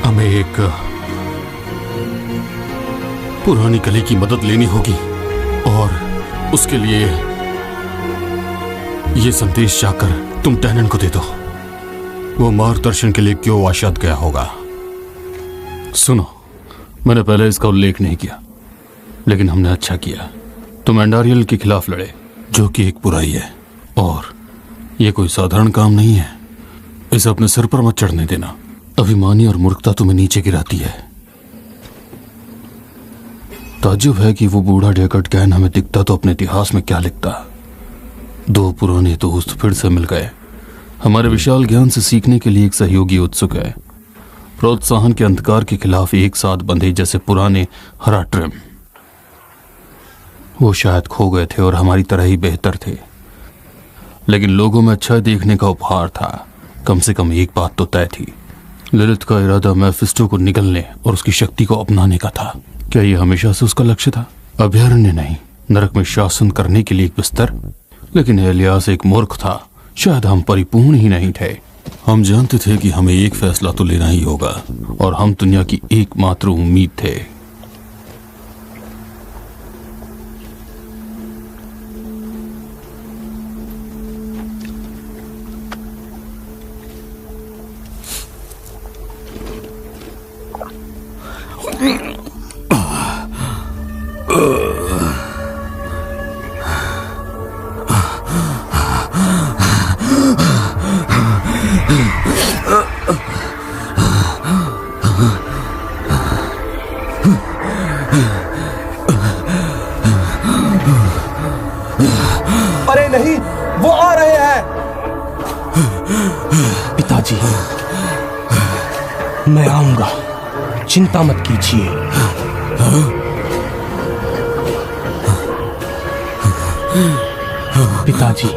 हमें एक पुरानी कली की मदद लेनी होगी और उसके लिए ये संदेश जाकर तुम टैनन को दे दो। वो मार्गदर्शन के लिए क्यों वाशात गया होगा। सुनो, मैंने पहले इसका उल्लेख नहीं किया, लेकिन हमने अच्छा किया। तुम एंडारियल के खिलाफ लड़े, जो कि एक बुराई है, और यह कोई साधारण काम नहीं है। इसे अपने सिर पर मत चढ़ने देना। अभिमानी और मूर्खता तुम्हें नीचे गिराती है। ताज्जुब है कि वो बूढ़ा डेकर्ड कैन हमें दिखता तो अपने इतिहास में क्या लिखता। दो पुराने दोस्त फिर से मिल गए। हमारे विशाल ज्ञान से सीखने के लिए एक सहयोगी उत्सुक है। प्रोत्साहन के अंधकार के खिलाफ एक साथ बंधे जैसे पुराने हराट्रिम। वो शायद खो गए थे और हमारी तरह ही बेहतर थे, लेकिन लोगों में अच्छा देखने का उपहार था। कम से कम एक बात तो तय थी, लिलिथ का इरादा मेफिस्टो को निगलने और उसकी शक्ति को अपनाने का था। क्या यह हमेशा से उसका लक्ष्य था? अभयारण्य नहीं, नरक में शासन करने के लिए एक बिस्तर। लेकिन एलियास एक मूर्ख था। शायद हम परिपूर्ण ही नहीं थे। हम जानते थे कि हमें एक फैसला तो लेना ही होगा, और हम दुनिया की एकमात्र उम्मीद थे। अरे नहीं, वो आ रहे हैं। पिताजी, मैं आऊंगा, चिंता मत कीजिए। पिताजी।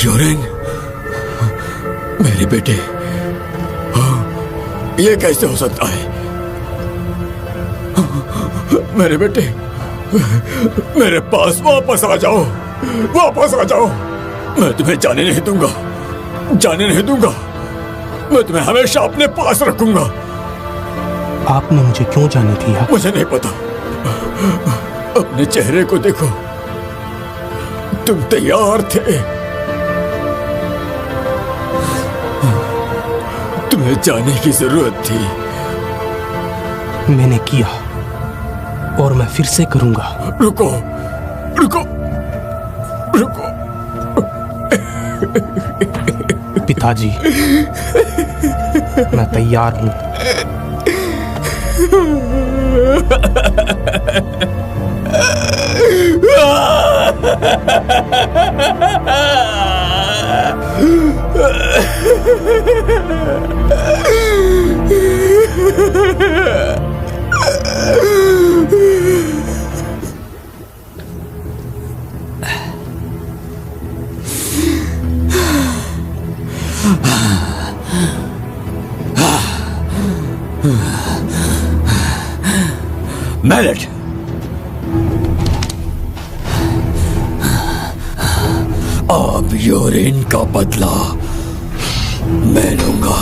योरेन, मेरे बेटे, ये कैसे हो सकता है? मेरे बेटे, मेरे पास वापस आ जाओ, वापस आ जाओ। मैं तुम्हें जाने नहीं दूंगा, जाने नहीं दूंगा। मैं तुम्हें हमेशा अपने पास रखूंगा। आपने मुझे क्यों जाने दिया? मुझे नहीं पता। अपने चेहरे को देखो, तुम तैयार थे। तुम्हें जाने की जरूरत थी। मैंने किया और मैं फिर से करूंगा। रुको, रुको, रुको। पिताजी, मैं तैयार हूं। मैलेट, अब योरेन का बदला मैं लूंगा।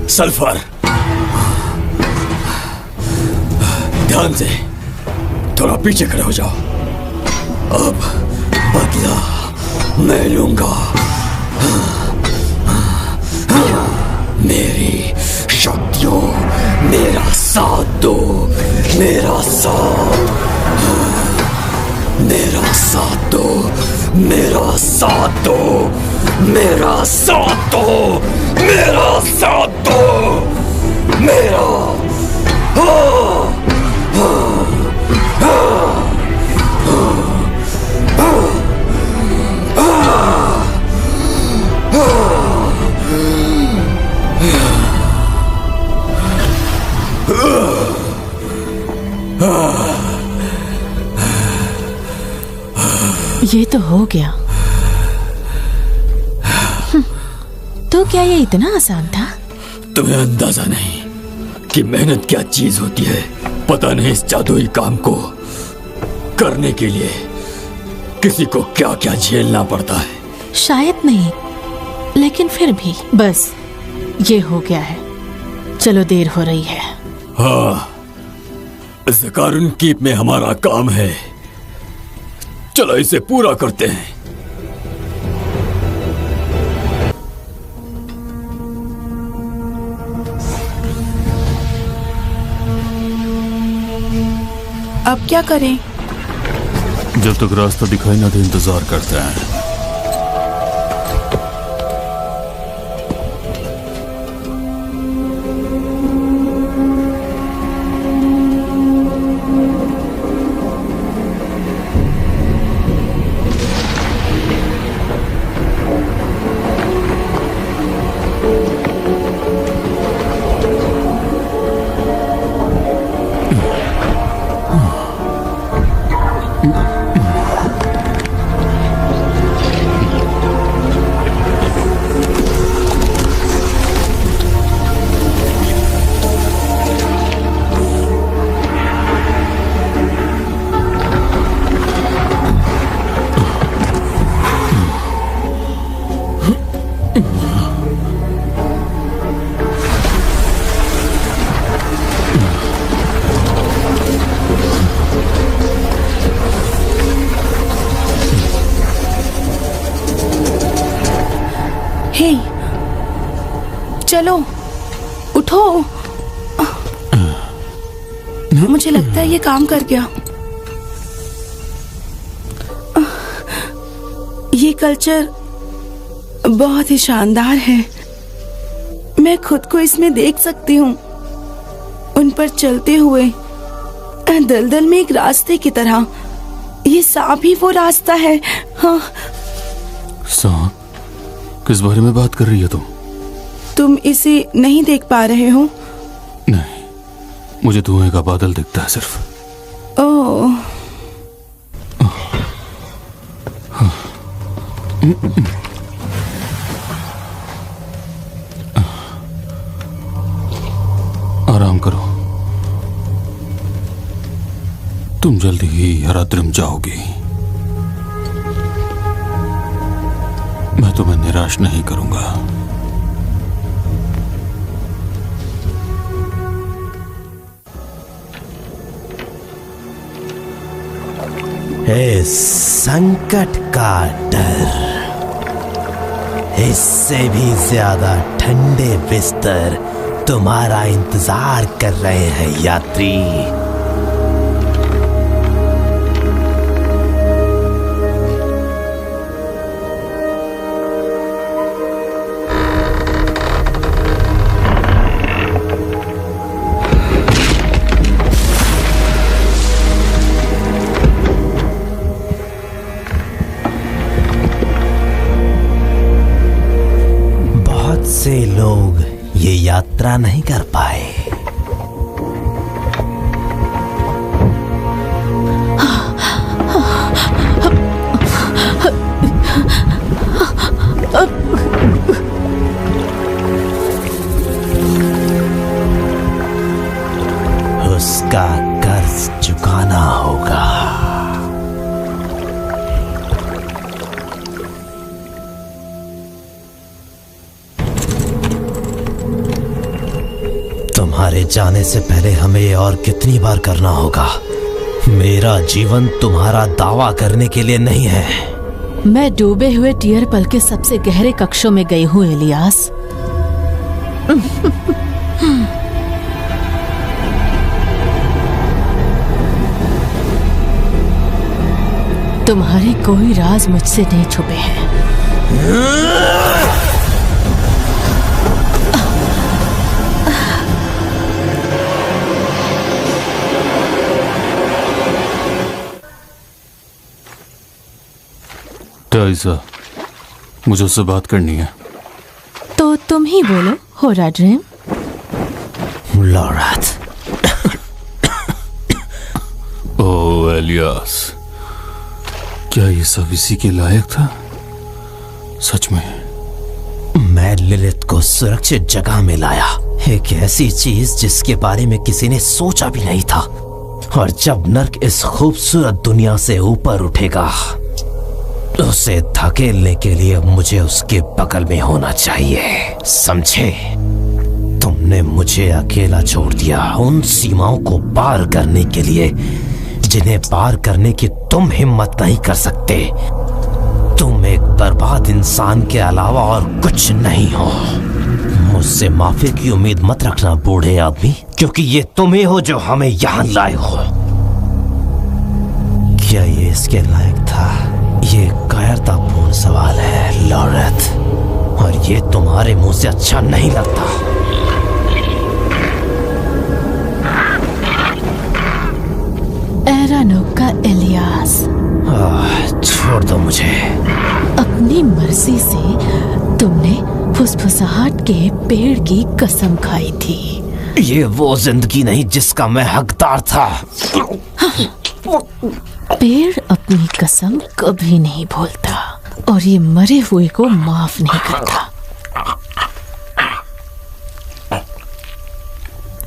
सल्फर, ध्यान से, थोड़ा पीछे खड़े हो जाओ। अब बदला मैं लूंगा। मेरी शक्तियों मेरा साथ दो, मेरा साथ, मेरा साथ दो, मेरा साथ दो, मेरा साथ दो, मेरा साथ दो, मेरा ये तो हो गया। तो क्या ये इतना आसान था? तुम्हें अंदाजा नहीं कि मेहनत क्या चीज होती है। पता नहीं इस जादुई काम को करने के लिए किसी को क्या क्या झेलना पड़ता है। शायद नहीं, लेकिन फिर भी बस ये हो गया है। चलो देर हो रही है। हाँ, ज़कारुन कीप में हमारा काम है। चलो इसे पूरा करते हैं। अब क्या करें? जब तक रास्ता दिखाई ना दे इंतजार करते हैं। हे, चलो उठो। मुझे लगता है ये काम कर गया। ये कल्चर बहुत ही शानदार है। मैं खुद को इसमें देख सकती हूँ, उन पर चलते हुए दलदल में एक रास्ते की तरह। ये सांप ही वो रास्ता है। हाँ। सांप? किस बारे में बात कर रही है तुम इसे नहीं देख पा रहे हो? नहीं, मुझे धुएं का बादल दिखता है सिर्फ। ओह। आराम करो, तुम जल्दी ही हराद्रिम जाओगी। मैं तुम्हें निराश नहीं करूंगा। इस संकट का डर, इससे भी ज्यादा ठंडे बिस्तर तुम्हारा इंतजार कर रहे हैं यात्री। से लोग ये यात्रा नहीं कर पाए। उसका कर्ज चुकाना होगा। तुम्हारे जाने से पहले हमें ये और कितनी बार करना होगा? मेरा जीवन तुम्हारा दावा करने के लिए नहीं है। मैं डूबे हुए टियर पल के सबसे गहरे कक्षों में गई हूँ इलियास। तुम्हारे कोई राज मुझसे नहीं छुपे हैं। टाइसा, मुझे उससे बात करनी है। तो तुम ही बोलो, हो रहा ड्रीम? लॉरेथ। ओह इलियास, क्या ये सब इसी के लायक था? सच में? मैं लिलिथ को सुरक्षित जगह में लाया, एक ऐसी चीज जिसके बारे में किसी ने सोचा भी नहीं था। और जब नर्क इस खूबसूरत दुनिया से ऊपर उठेगा, उसे धकेलने के लिए मुझे उसके बगल में होना चाहिए, समझे? तुमने मुझे अकेला छोड़ दिया उन सीमाओं को पार करने के लिए जिन्हें पार करने की तुम हिम्मत नहीं कर सकते। तुम एक बर्बाद इंसान के अलावा और कुछ नहीं हो। मुझसे माफी की उम्मीद मत रखना बूढ़े आदमी, क्योंकि ये तुम ही हो जो हमें यहाँ लाए हो। क्या ये इसके लायक था? ये कायरतापूर्ण सवाल है लॉरेथ, और ये तुम्हारे मुंह से अच्छा नहीं लगता। एरानोक का इलियास, छोड़ दो मुझे। अपनी मर्जी से तुमने फुसफुसाहट के पेड़ की कसम खाई थी। ये वो जिंदगी नहीं जिसका मैं हकदार था। पेड़ अपनी कसम कभी नहीं भूलता, और ये मरे हुए को माफ नहीं करता।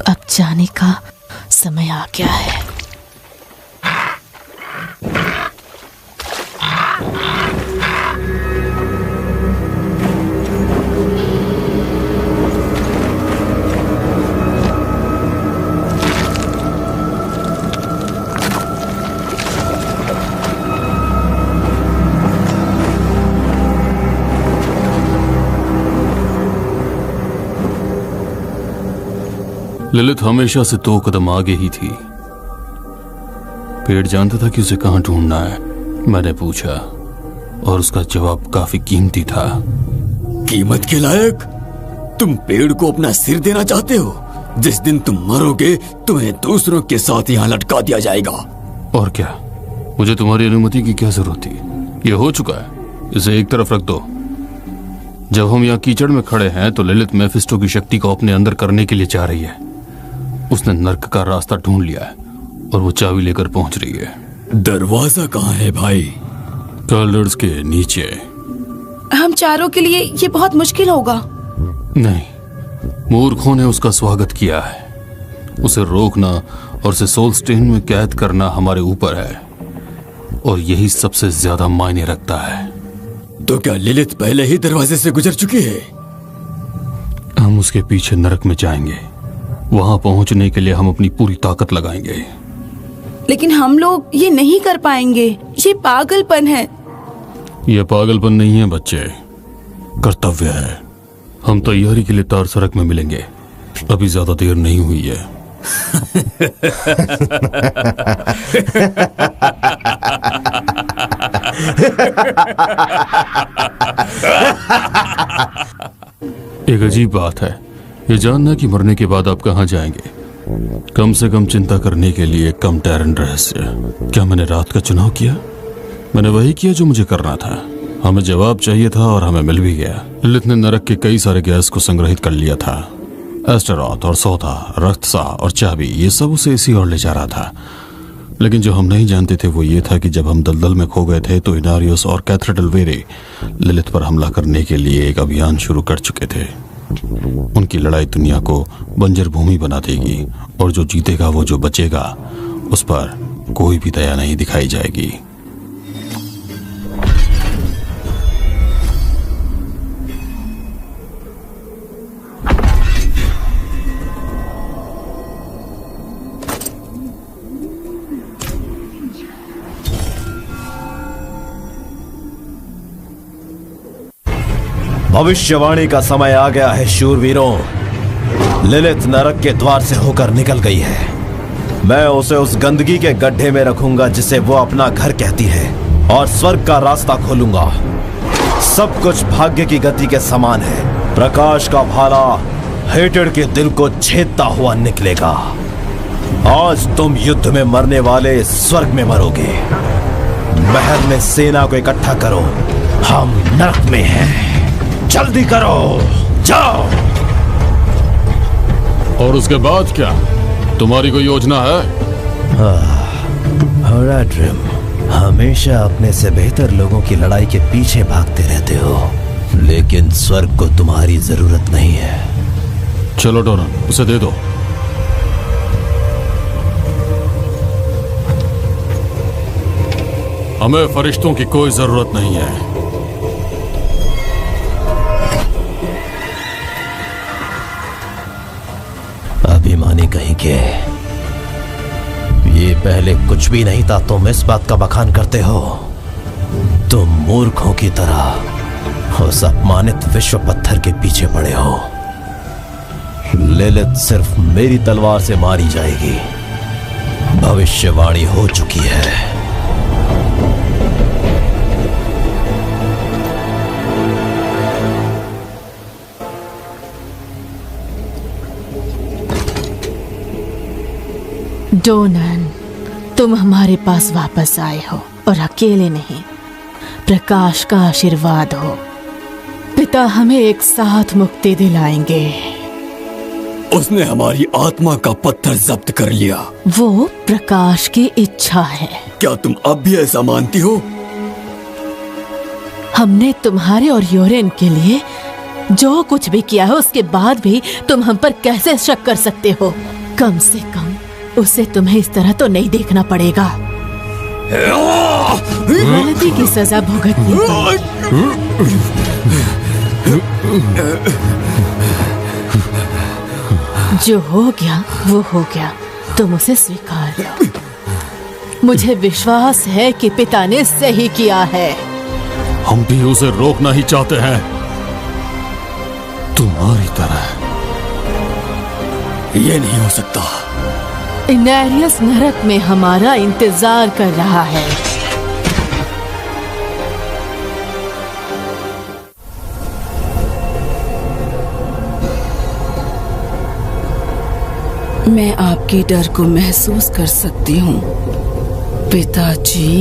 अब जाने का समय आ गया है। ललित हमेशा से 2 कदम आगे ही थी। पेड़ जानता था कि उसे कहां ढूंढना है। मैंने पूछा और उसका जवाब काफी कीमती था। कीमत के लायक? तुम पेड़ को अपना सिर देना चाहते हो? जिस दिन तुम मरोगे तुम्हें दूसरों के साथ यहाँ लटका दिया जाएगा। और क्या, मुझे तुम्हारी अनुमति की क्या जरूरत थी? ये हो चुका है, इसे एक तरफ रख दो। जब हम यहाँ कीचड़ में खड़े हैं तो ललित मेफिस्टो की शक्ति को अपने अंदर करने के लिए चाह रही है। उसने नर्क का रास्ता ढूंढ लिया है और वो चाबी लेकर पहुंच रही है। दरवाजा कहाँ है भाई? कलर्स के नीचे। हम चारों के लिए ये बहुत मुश्किल होगा। नहीं, मूर्खों ने उसका स्वागत किया है। उसे रोकना और उसे सोलस्टेन में कैद करना हमारे ऊपर है, और यही सबसे ज्यादा मायने रखता है। तो क्या लिलिथ पहले ही दरवाजे से गुजर चुकी है? हम उसके पीछे नरक में जाएंगे। वहां पहुंचने के लिए हम अपनी पूरी ताकत लगाएंगे। लेकिन हम लोग ये नहीं कर पाएंगे। ये पागलपन है। यह पागलपन नहीं है बच्चे, कर्तव्य है। हम तैयारी के लिए तार सड़क में मिलेंगे। अभी ज्यादा देर नहीं हुई है। एक अजीब बात है ये जानना कि मरने के बाद आप कहां जाएंगे। कम से कम चिंता करने के लिए कम टैरन रहस्य। क्या मैंने रात का चुनाव किया? मैंने वही किया जो मुझे करना था। हमें जवाब चाहिए था और हमें मिल भी गया। लिलिथ ने नरक के कई सारे गैस को संग्रहित कर लिया था। एस्टेरॉथ और सौदा, रक्तसा और चाबी, ये सब उसे इसी ओर ले जा रहा था। लेकिन जो हम नहीं जानते थे वो ये था कि जब हम दलदल में खो गए थे तो इनारियोस और कैथरीन वेरे लिलिथ पर हमला करने के लिए एक अभियान शुरू कर चुके थे। उनकी लड़ाई दुनिया को बंजर भूमि बना देगी, और जो जीतेगा वो जो बचेगा उस पर कोई भी दया नहीं दिखाई जाएगी। भविष्यवाणी का समय आ गया है शूरवीरों। लिलित नरक के द्वार से होकर निकल गई है। मैं उसे उस गंदगी के गड्ढे में रखूंगा जिसे वो अपना घर कहती है, और स्वर्ग का रास्ता खोलूंगा। सब कुछ भाग्य की गति के समान है। प्रकाश का भाला हेटेड के दिल को छेदता हुआ निकलेगा। आज तुम युद्ध में मरने वाले स्वर्ग में मरोगे। महल में सेना को इकट्ठा करो, हम नरक में हैं। जल्दी करो, जाओ। और उसके बाद क्या? तुम्हारी कोई योजना है? होराड्रिम, हमेशा अपने से बेहतर लोगों की लड़ाई के पीछे भागते रहते हो, लेकिन स्वर्ग को तुम्हारी जरूरत नहीं है। चलो डोरन, उसे दे दो। हमें फरिश्तों की कोई जरूरत नहीं है। अभिमानी कहीं के, ये पहले कुछ भी नहीं था, तुम इस बात का बखान करते हो। तुम मूर्खों की तरह उस अपमानित विश्व पत्थर के पीछे पड़े हो। लिलित सिर्फ मेरी तलवार से मारी जाएगी। भविष्यवाणी हो चुकी है। डोनन, तुम हमारे पास वापस आए हो, और अकेले नहीं, प्रकाश का आशीर्वाद हो। पिता हमें एक साथ मुक्ति दिलाएंगे। उसने हमारी आत्मा का पत्थर जब्त कर लिया। वो प्रकाश की इच्छा है। क्या तुम अब भी ऐसा मानती हो? हमने तुम्हारे और योरेन के लिए जो कुछ भी किया है, उसके बाद भी तुम हम पर कैसे शक कर सकते हो? कम से कम उसे तुम्हें इस तरह तो नहीं देखना पड़ेगा। गलती की सजा भुगतनी पड़ेगी। जो हो गया वो हो गया, तुम उसे स्वीकार लो। मुझे विश्वास है कि पिता ने सही किया है। हम भी उसे रोकना ही चाहते हैं, तुम्हारी तरह। ये नहीं हो सकता। इनैरियस नरक में हमारा इंतजार कर रहा है। मैं आपके डर को महसूस कर सकती हूँ पिताजी।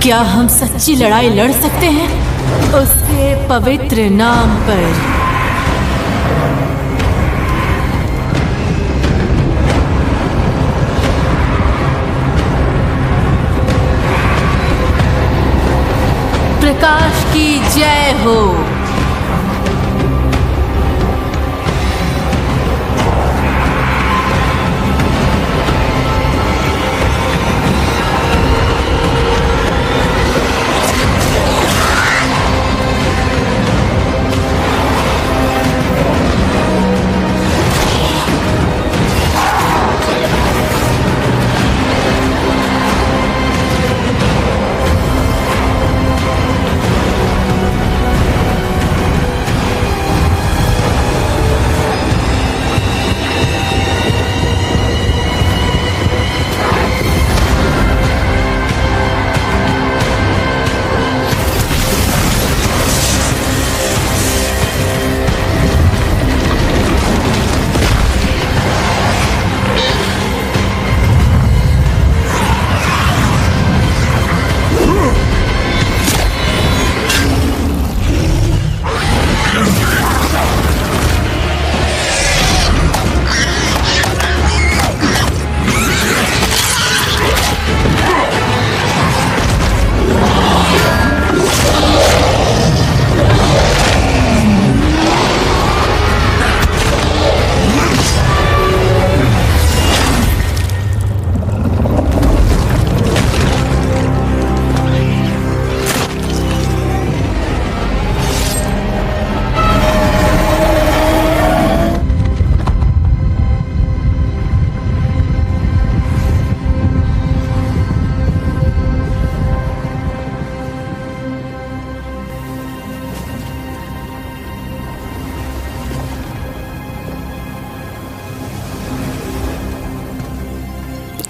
क्या हम सच्ची लड़ाई लड़ सकते हैं उसके पवित्र नाम पर? की जय हो।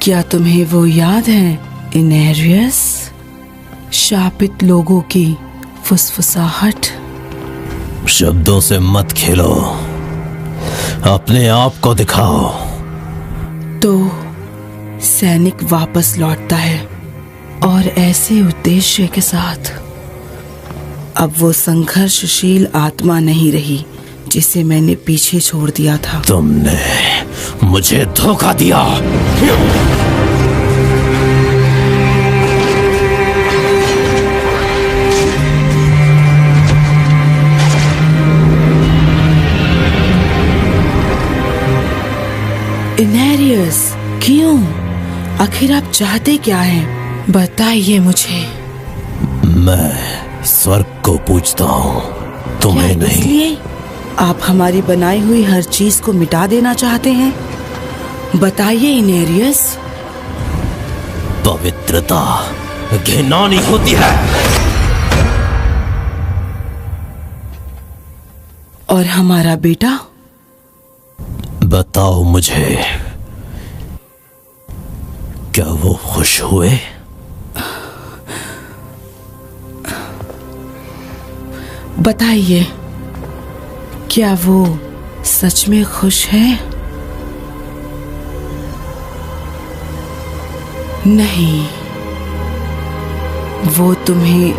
क्या तुम्हें वो याद है इनेरियस? शापित लोगों की फुसफुसाहट। शब्दों से मत खेलो, अपने आप को दिखाओ। तो सैनिक वापस लौटता है और ऐसे उद्देश्य के साथ। अब वो संघर्षशील आत्मा नहीं रही जिसे मैंने पीछे छोड़ दिया था। तुमने मुझे धोखा दिया। इनेरियस, क्यों? आखिर आप चाहते क्या हैं? बताइए मुझे। मैं स्वर्ग को पूजता हूँ, तुम्हें नहीं। इसलिए आप हमारी बनाई हुई हर चीज को मिटा देना चाहते हैं? बताइए इनेरियस। पवित्रता घिनौनी होती है। और हमारा बेटा? बताओ मुझे, क्या वो खुश हुए? बताइए, क्या वो सच में खुश है? नहीं, वो तुम्हें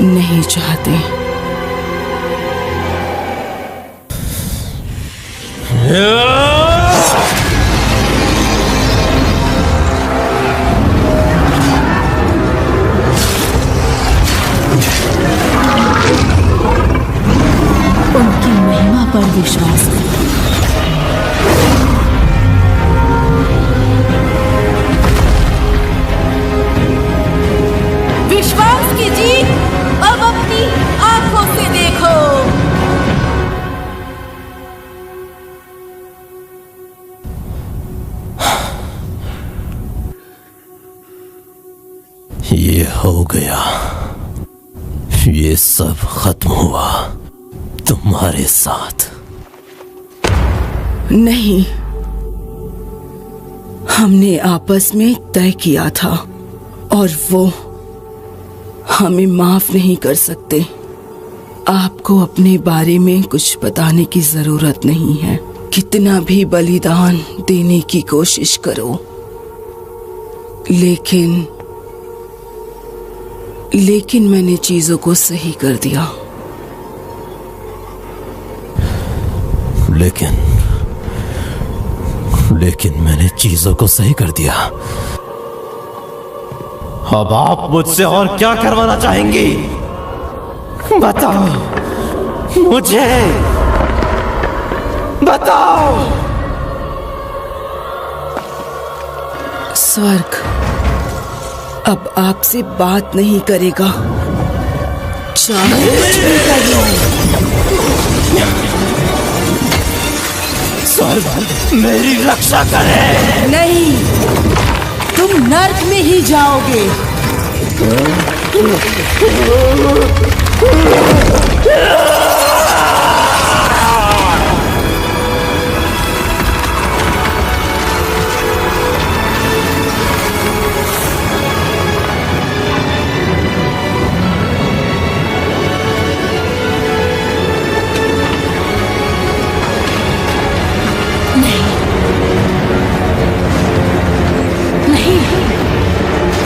नहीं चाहते। उनकी महिमा पर विश्वास करो। विश्वास कीजिए, अब अपनी आंखों से देखो। ये हो गया, ये सब खत्म हुआ तुम्हारे साथ। नहीं, हमने आपस में तय किया था और वो हमें माफ नहीं कर सकते। आपको अपने बारे में कुछ बताने की जरूरत नहीं है। कितना भी बलिदान देने की कोशिश करो, लेकिन मैंने चीजों को सही कर दिया। लेकिन मैंने चीजों को सही कर दिया। अब आप मुझसे और क्या करवाना चाहेंगी? बताओ मुझे, बताओ। स्वर्ग अब आपसे बात नहीं करेगा, चाहे कुछ भी कर लो। स्वर्ग मेरी रक्षा करे। नहीं, तुम नर्क में ही जाओगे।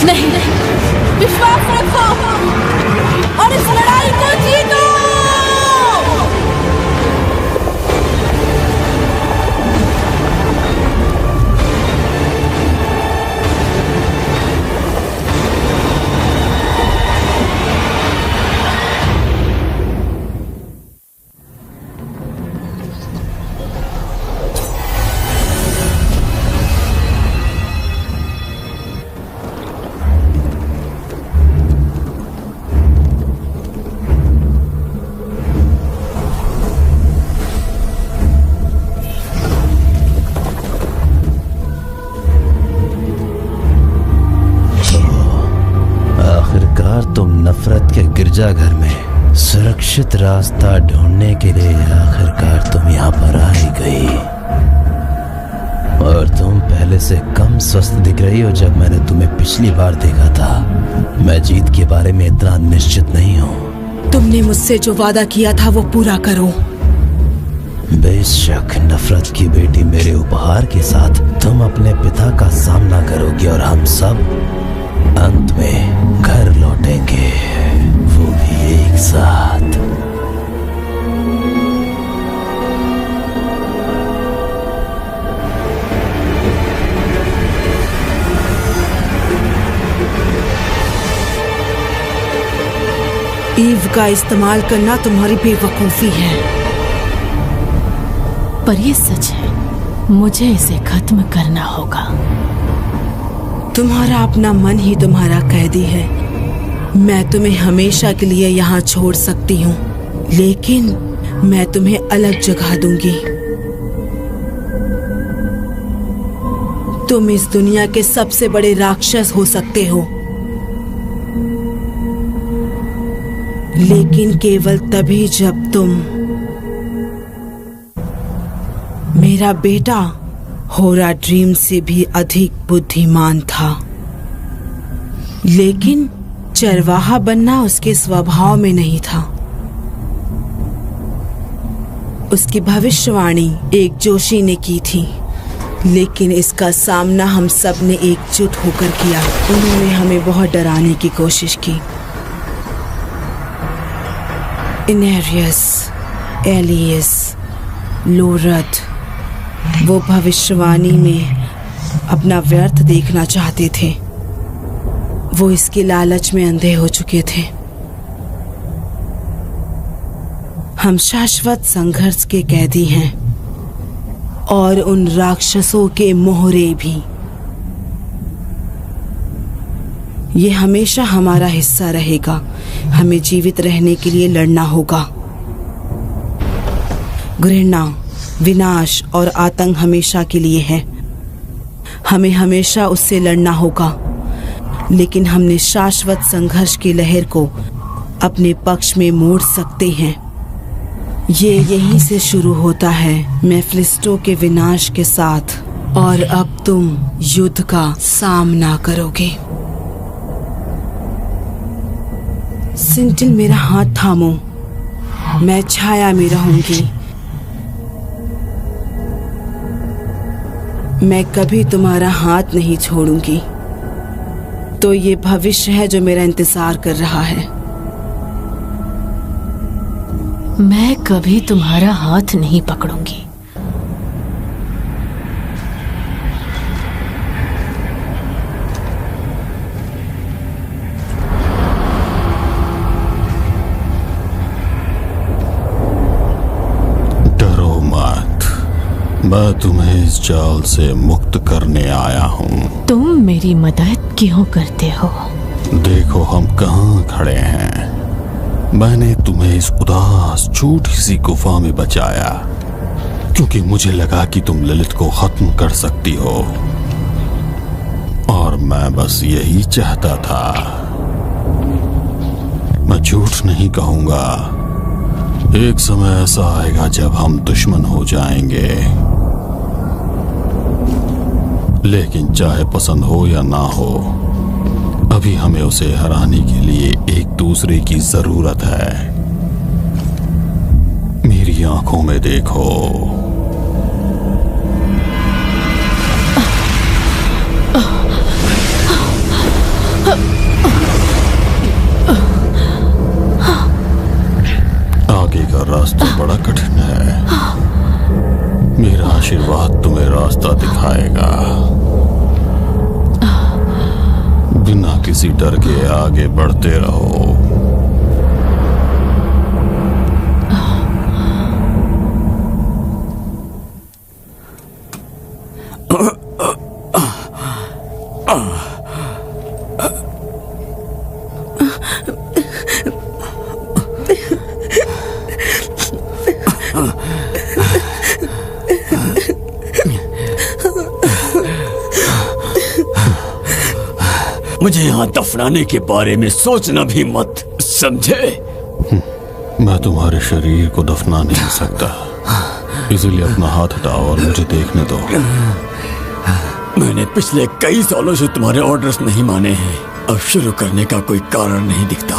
नहीं, विश्वास रखो और इस लड़ाई को जीतो। तुम नफरत के गिरजाघर में सुरक्षित रास्ता ढूंढने के लिए आखिरकार तुम यहाँ पर आ ही गई। और तुम पहले से कम स्वस्थ दिख रही हो जब मैंने तुम्हें पिछली बार देखा था। मैं जीत के बारे में इतना निश्चित नहीं हूँ। तुमने मुझसे जो वादा किया था वो पूरा करो। बेशक नफरत की बेटी मेरे उपहार के साथ तुम अपने पिता का सामना करोगी और हम सब अंत में घर लौटेंगे, वो भी एक साथ। ईव का इस्तेमाल करना तुम्हारी बेवकूफी है। पर ये सच है, मुझे इसे खत्म करना होगा। तुम्हारा अपना मन ही तुम्हारा कैदी है। मैं तुम्हें हमेशा के लिए यहाँ छोड़ सकती हूँ, लेकिन मैं तुम्हें अलग जगह दूंगी। तुम इस दुनिया के सबसे बड़े राक्षस हो सकते हो, लेकिन केवल तभी जब तुम मेरा बेटा होरा ड्रीम से भी अधिक बुद्धिमान था। लेकिन चरवाहा बनना उसके स्वभाव में नहीं था। उसकी भविष्यवाणी एक जोशी ने की थी, लेकिन इसका सामना हम सब ने एकजुट होकर किया। उन्होंने हमें बहुत डराने की कोशिश की। इनेरियस, एलियस, लोरथ वो भविष्यवाणी में अपना व्यर्थ देखना चाहते थे। वो इसके लालच में अंधे हो चुके थे। हम शाश्वत संघर्ष के कैदी हैं और उन राक्षसों के मोहरे भी। ये हमेशा हमारा हिस्सा रहेगा। हमें जीवित रहने के लिए लड़ना होगा। घृणा, विनाश और आतंक हमेशा के लिए है। हमें हमेशा उससे लड़ना होगा, लेकिन हमने शाश्वत संघर्ष की लहर को अपने पक्ष में मोड़ सकते हैं। ये यहीं से शुरू होता है, मेफिस्टो के विनाश के साथ। और अब तुम युद्ध का सामना करोगे। सिंटिल, मेरा हाथ थामो। मैं छाया में रहूंगी। मैं कभी तुम्हारा हाथ नहीं छोड़ूंगी। तो ये भविष्य है जो मेरा इंतजार कर रहा है। मैं कभी तुम्हारा हाथ नहीं पकड़ूंगी। मैं तुम्हें इस जाल से मुक्त करने आया हूँ। तुम मेरी मदद क्यों करते हो? देखो हम कहाँ खड़े हैं। मैंने तुम्हें इस उदास छोटी सी गुफा में बचाया क्योंकि मुझे लगा कि तुम ललित को खत्म कर सकती हो, और मैं बस यही चाहता था। मैं झूठ नहीं कहूंगा, एक समय ऐसा आएगा जब हम दुश्मन हो जाएंगे, लेकिन चाहे पसंद हो या ना हो, अभी हमें उसे हराने के लिए एक दूसरे की जरूरत है। मेरी आंखों में देखो। आगे का रास्ता बड़ा कठिन है। मेरा आशीर्वाद तुम्हें रास्ता दिखाएगा। बिना किसी डर के आगे बढ़ते रहो। मुझे यहाँ दफनाने के बारे में सोचना भी मत, समझे? मैं तुम्हारे शरीर को दफना नहीं सकता, इसलिए अपना हाथ हटाओ और मुझे देखने दो। मैंने पिछले कई सालों से तुम्हारे ऑर्डर्स नहीं माने हैं। अब शुरू करने का कोई कारण नहीं दिखता।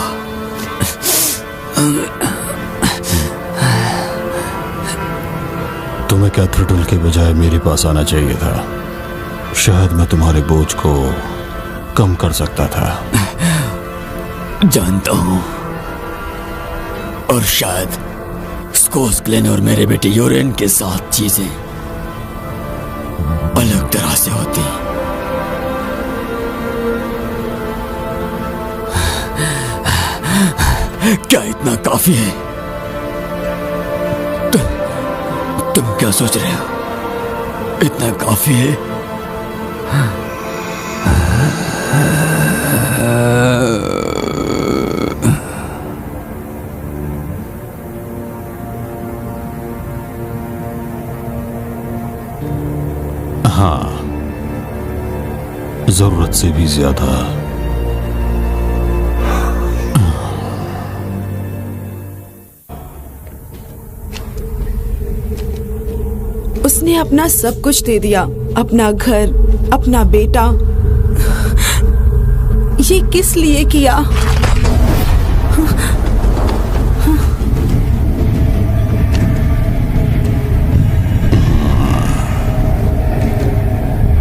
तुम्हें कैथेड्रल के बजाय मेरे पास आना चाहिए था। शायद मैं तुम्हारे बोझ को कम कर सकता था। जानता हूं, और शायद स्कोस ग्लेन और मेरे बेटे यूरेन के साथ चीजें अलग तरह से होती। क्या इतना काफी है? तुम क्या सोच रहे हो? इतना काफी है? हाँ, जरूरत से भी ज्यादा। उसने अपना सब कुछ दे दिया, अपना घर, अपना बेटा। ये किस लिए किया?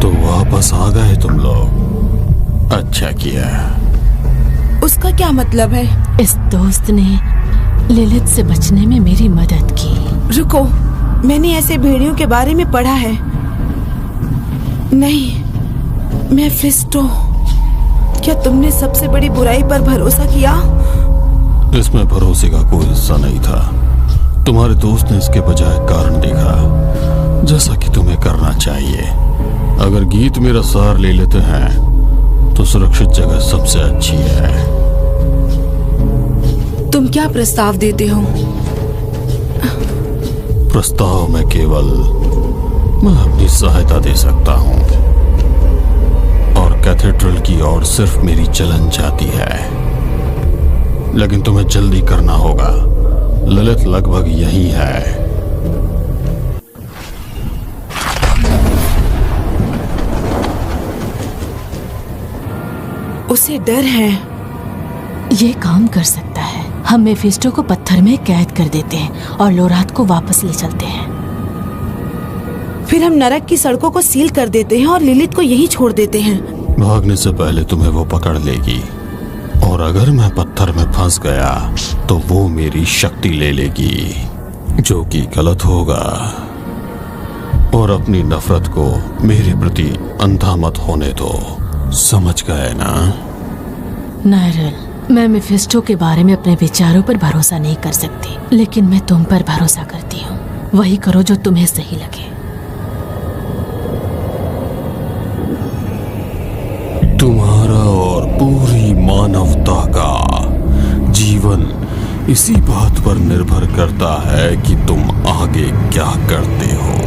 तो वापस आ गए तुम लोग, अच्छा किया। उसका क्या मतलब है? इस दोस्त ने लिलित से बचने में मेरी मदद की। रुको, मैंने ऐसे भेड़ियों के बारे में पढ़ा है। नहीं, मेफिस्टो, क्या तुमने सबसे बड़ी बुराई पर भरोसा किया? इसमें भरोसे का कोई हिस्सा नहीं था। तुम्हारे दोस्त ने इसके बजाय कारण देखा, जैसा कि तुम्हें करना चाहिए। अगर गीत मेरा सार ले लेते हैं तो सुरक्षित जगह सबसे अच्छी है। तुम क्या प्रस्ताव देते हो? प्रस्ताव में केवल मैं अपनी सहायता दे सकता हूँ, और कैथेड्रल की ओर सिर्फ मेरी चलन जाती है। लेकिन तुम्हें जल्दी करना होगा, ललित लगभग यही है। उसे डर है। ये काम कर सकता है। हम मेफिस्टो को पत्थर में कैद कर देते हैं और लोरात को वापस ले चलते हैं। फिर हम नरक की सड़कों को सील कर देते हैं और लिलित को यहीं छोड़ देते हैं। भागने से पहले तुम्हें वो पकड़ लेगी, और अगर मैं पत्थर में फंस गया तो वो मेरी शक्ति ले लेगी, जो कि गलत होगा। और अपनी नफरत को मेरे प्रति अंधा मत होने दो, समझ गए ना? नायरल, मैं मेफिस्टो के बारे में अपने विचारों पर भरोसा नहीं कर सकती, लेकिन मैं तुम पर भरोसा करती हूँ। वही करो जो तुम्हें सही लगे। पूरी मानवता का जीवन इसी बात पर निर्भर करता है कि तुम आगे क्या करते हो।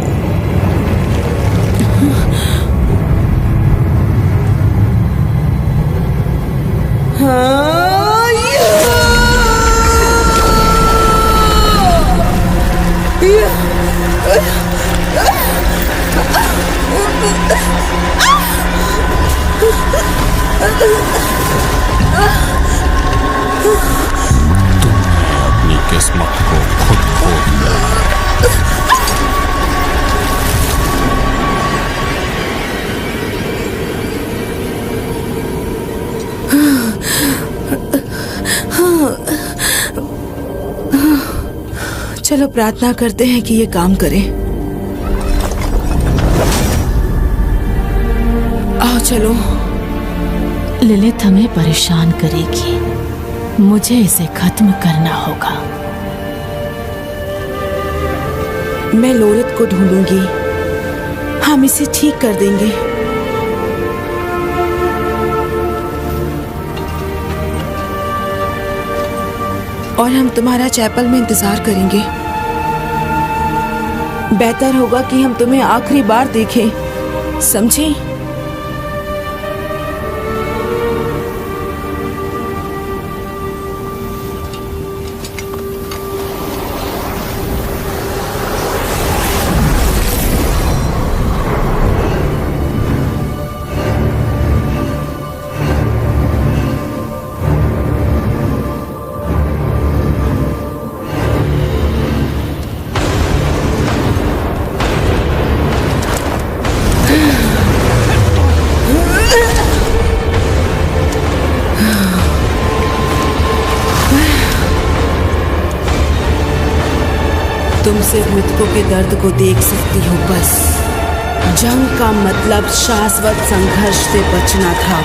तुमने अपनी किस्मत को खुद खो दिया। चलो प्रार्थना करते हैं कि ये काम करे। आओ चलो। लिलित हमें परेशान करेगी, मुझे इसे खत्म करना होगा। मैं लोलित को ढूंढूंगी, हम इसे ठीक कर देंगे। और हम तुम्हारा चैपल में इंतजार करेंगे। बेहतर होगा कि हम तुम्हें आखिरी बार देखें, समझे? तुम सिर्फ मृतकों के दर्द को देख सकती हो बस। जंग का मतलब शाश्वत संघर्ष से बचना था।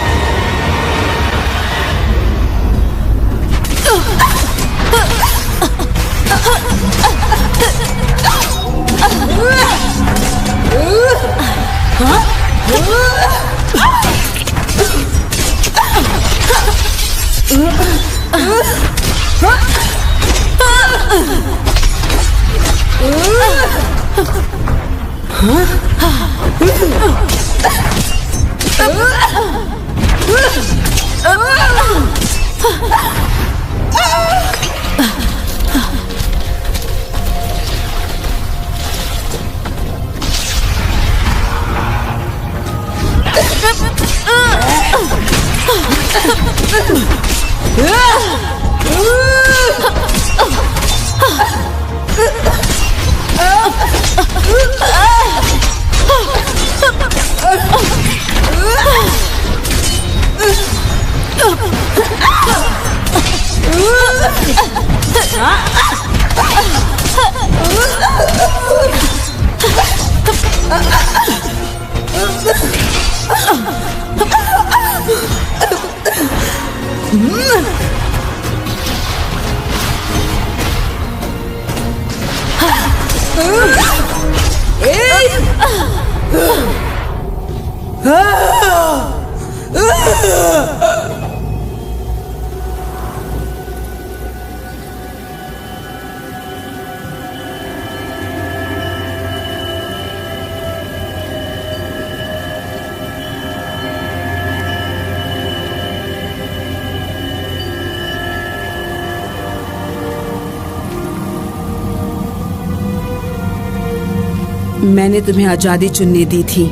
मैंने तुम्हें आजादी चुनने दी थी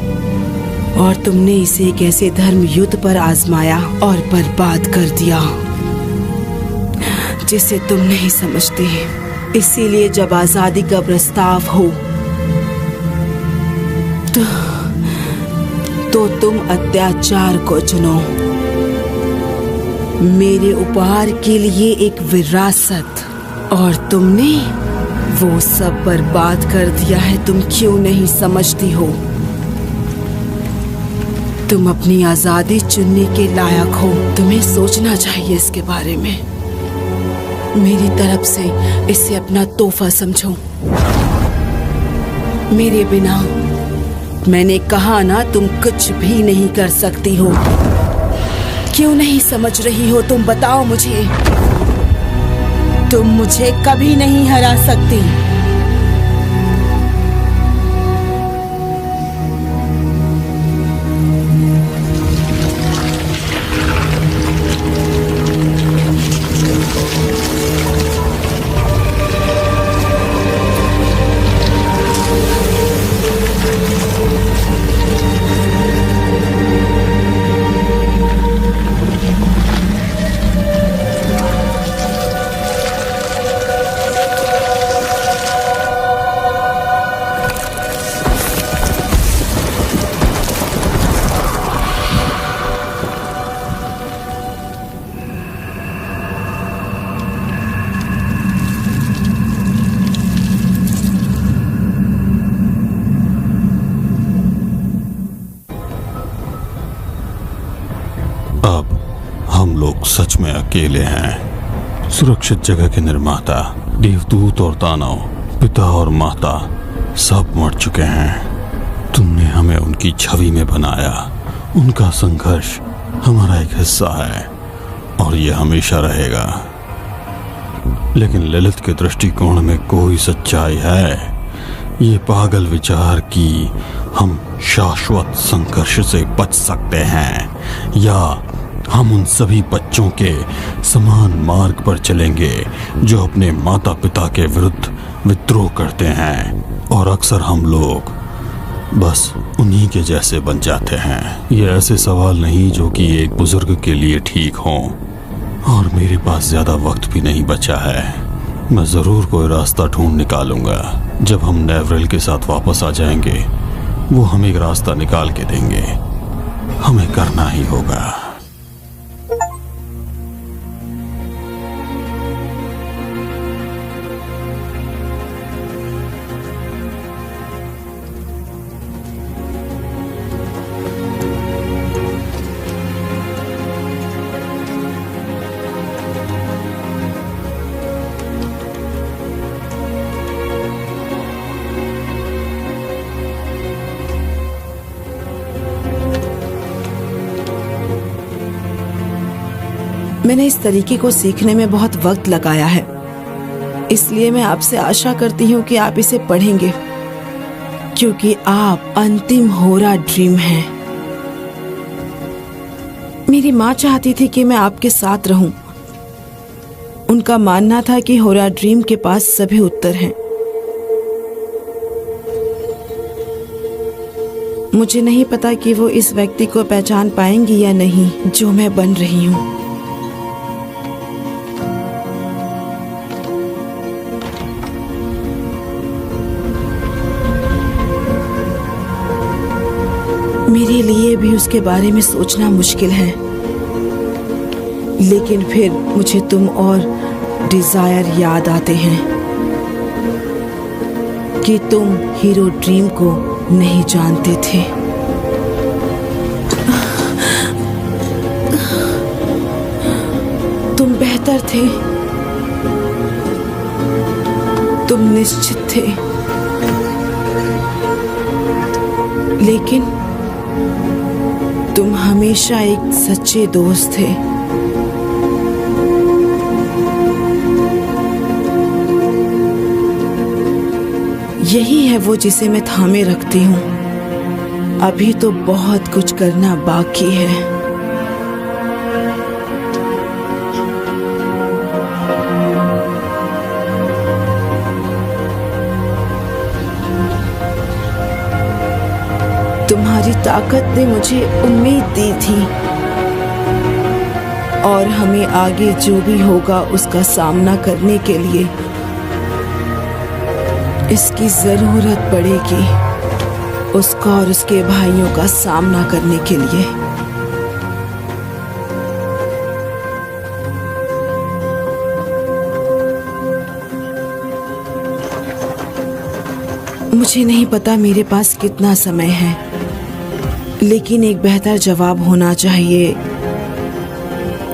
और तुमने इसे एक ऐसे धर्म युद्ध पर आजमाया और बर्बाद कर दिया जिसे तुम नहीं समझते। इसीलिए जब आजादी का प्रस्ताव हो तो तुम अत्याचार को चुनो। मेरे उपहार के लिए एक विरासत, और तुमने वो सब बर्बाद कर दिया है। तुम क्यों नहीं समझती हो? तुम अपनी आजादी चुनने के लायक हो। तुम्हें सोचना चाहिए इसके बारे में। मेरी तरफ से इसे अपना तोहफा समझो। मेरे बिना, मैंने कहा ना, तुम कुछ भी नहीं कर सकती हो, क्यों नहीं समझ रही हो तुम? बताओ मुझे। तुम मुझे कभी नहीं हरा सकती। सच में अकेले हैं। सुरक्षित जगह के निर्माता, देवदूत और दानव, पिता और माता सब मर चुके हैं। तुमने हमें उनकी छवि में बनाया। उनका संघर्ष हमारा एक हिस्सा है और ये हमेशा रहेगा। लेकिन ललित के दृष्टिकोण में कोई सच्चाई है? ये पागल विचार कि हम शाश्वत संघर्ष से बच सकते हैं या हम उन सभी बच्चों के समान मार्ग पर चलेंगे जो अपने माता पिता के विरुद्ध विद्रोह करते हैं, और अक्सर हम लोग बस उन्हीं के जैसे बन जाते हैं। ये ऐसे सवाल नहीं जो कि एक बुजुर्ग के लिए ठीक हों, और मेरे पास ज्यादा वक्त भी नहीं बचा है। मैं जरूर कोई रास्ता ढूंढ निकालूंगा। जब हम नेवरेल के साथ वापस आ जाएंगे, वो हमें एक रास्ता निकाल के देंगे। हमें करना ही होगा। मैंने इस तरीके को सीखने में बहुत वक्त लगाया है, इसलिए मैं आपसे आशा करती हूँ कि आप इसे पढ़ेंगे, क्योंकि आप अंतिम होरा ड्रीम हैं। मेरी माँ चाहती थी कि मैं आपके साथ रहूं। उनका मानना था कि होरा ड्रीम के पास सभी उत्तर हैं। मुझे नहीं पता कि वो इस व्यक्ति को पहचान पाएंगी या नहीं जो मैं बन रही हूँ। मेरे लिए भी उसके बारे में सोचना मुश्किल है, लेकिन फिर मुझे तुम और डिजायर याद आते हैं कि तुम हीरो ड्रीम को नहीं जानते थे। तुम बेहतर थे, तुम निश्चित थे, लेकिन तुम हमेशा एक सच्चे दोस्त थे। यही है वो जिसे मैं थामे रखती हूँ। अभी तो बहुत कुछ करना बाकी है। तुम्हारी ताकत ने मुझे उम्मीद दी थी, और हमें आगे जो भी होगा उसका सामना करने के लिए इसकी जरूरत पड़ेगी, उसका और उसके भाइयों का सामना करने के लिए। मुझे नहीं पता मेरे पास कितना समय है, लेकिन एक बेहतर जवाब होना चाहिए,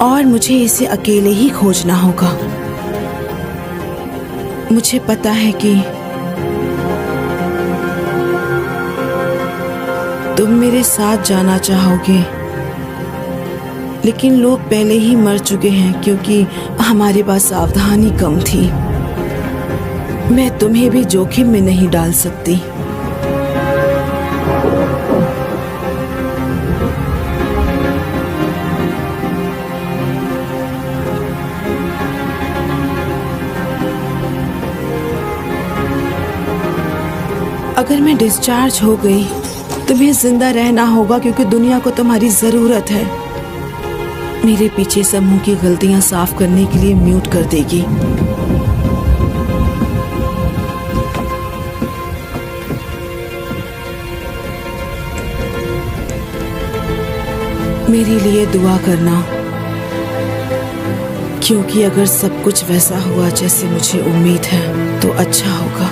और मुझे इसे अकेले ही खोजना होगा। मुझे पता है कि तुम मेरे साथ जाना चाहोगे, लेकिन लोग पहले ही मर चुके हैं क्योंकि हमारे पास सावधानी कम थी। मैं तुम्हें भी जोखिम में नहीं डाल सकती। अगर मैं डिस्चार्ज हो गई, तुम्हें जिंदा रहना होगा क्योंकि दुनिया को तुम्हारी जरूरत है। मेरे पीछे समूह की गलतियां साफ करने के लिए म्यूट कर देगी। मेरे लिए दुआ करना, क्योंकि अगर सब कुछ वैसा हुआ जैसे मुझे उम्मीद है तो अच्छा होगा।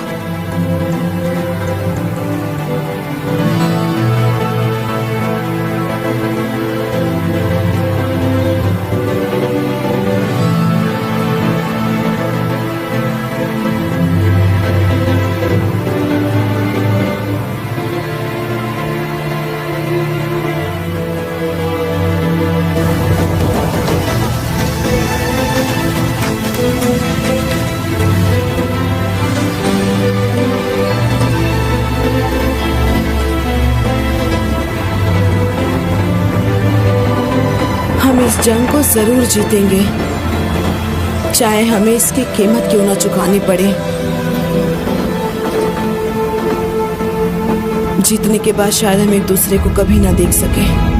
हम इस जंग को जरूर जीतेंगे, चाहे हमें इसकी कीमत क्यों ना चुकानी पड़े। जीतने के बाद शायद हम एक दूसरे को कभी ना देख सके।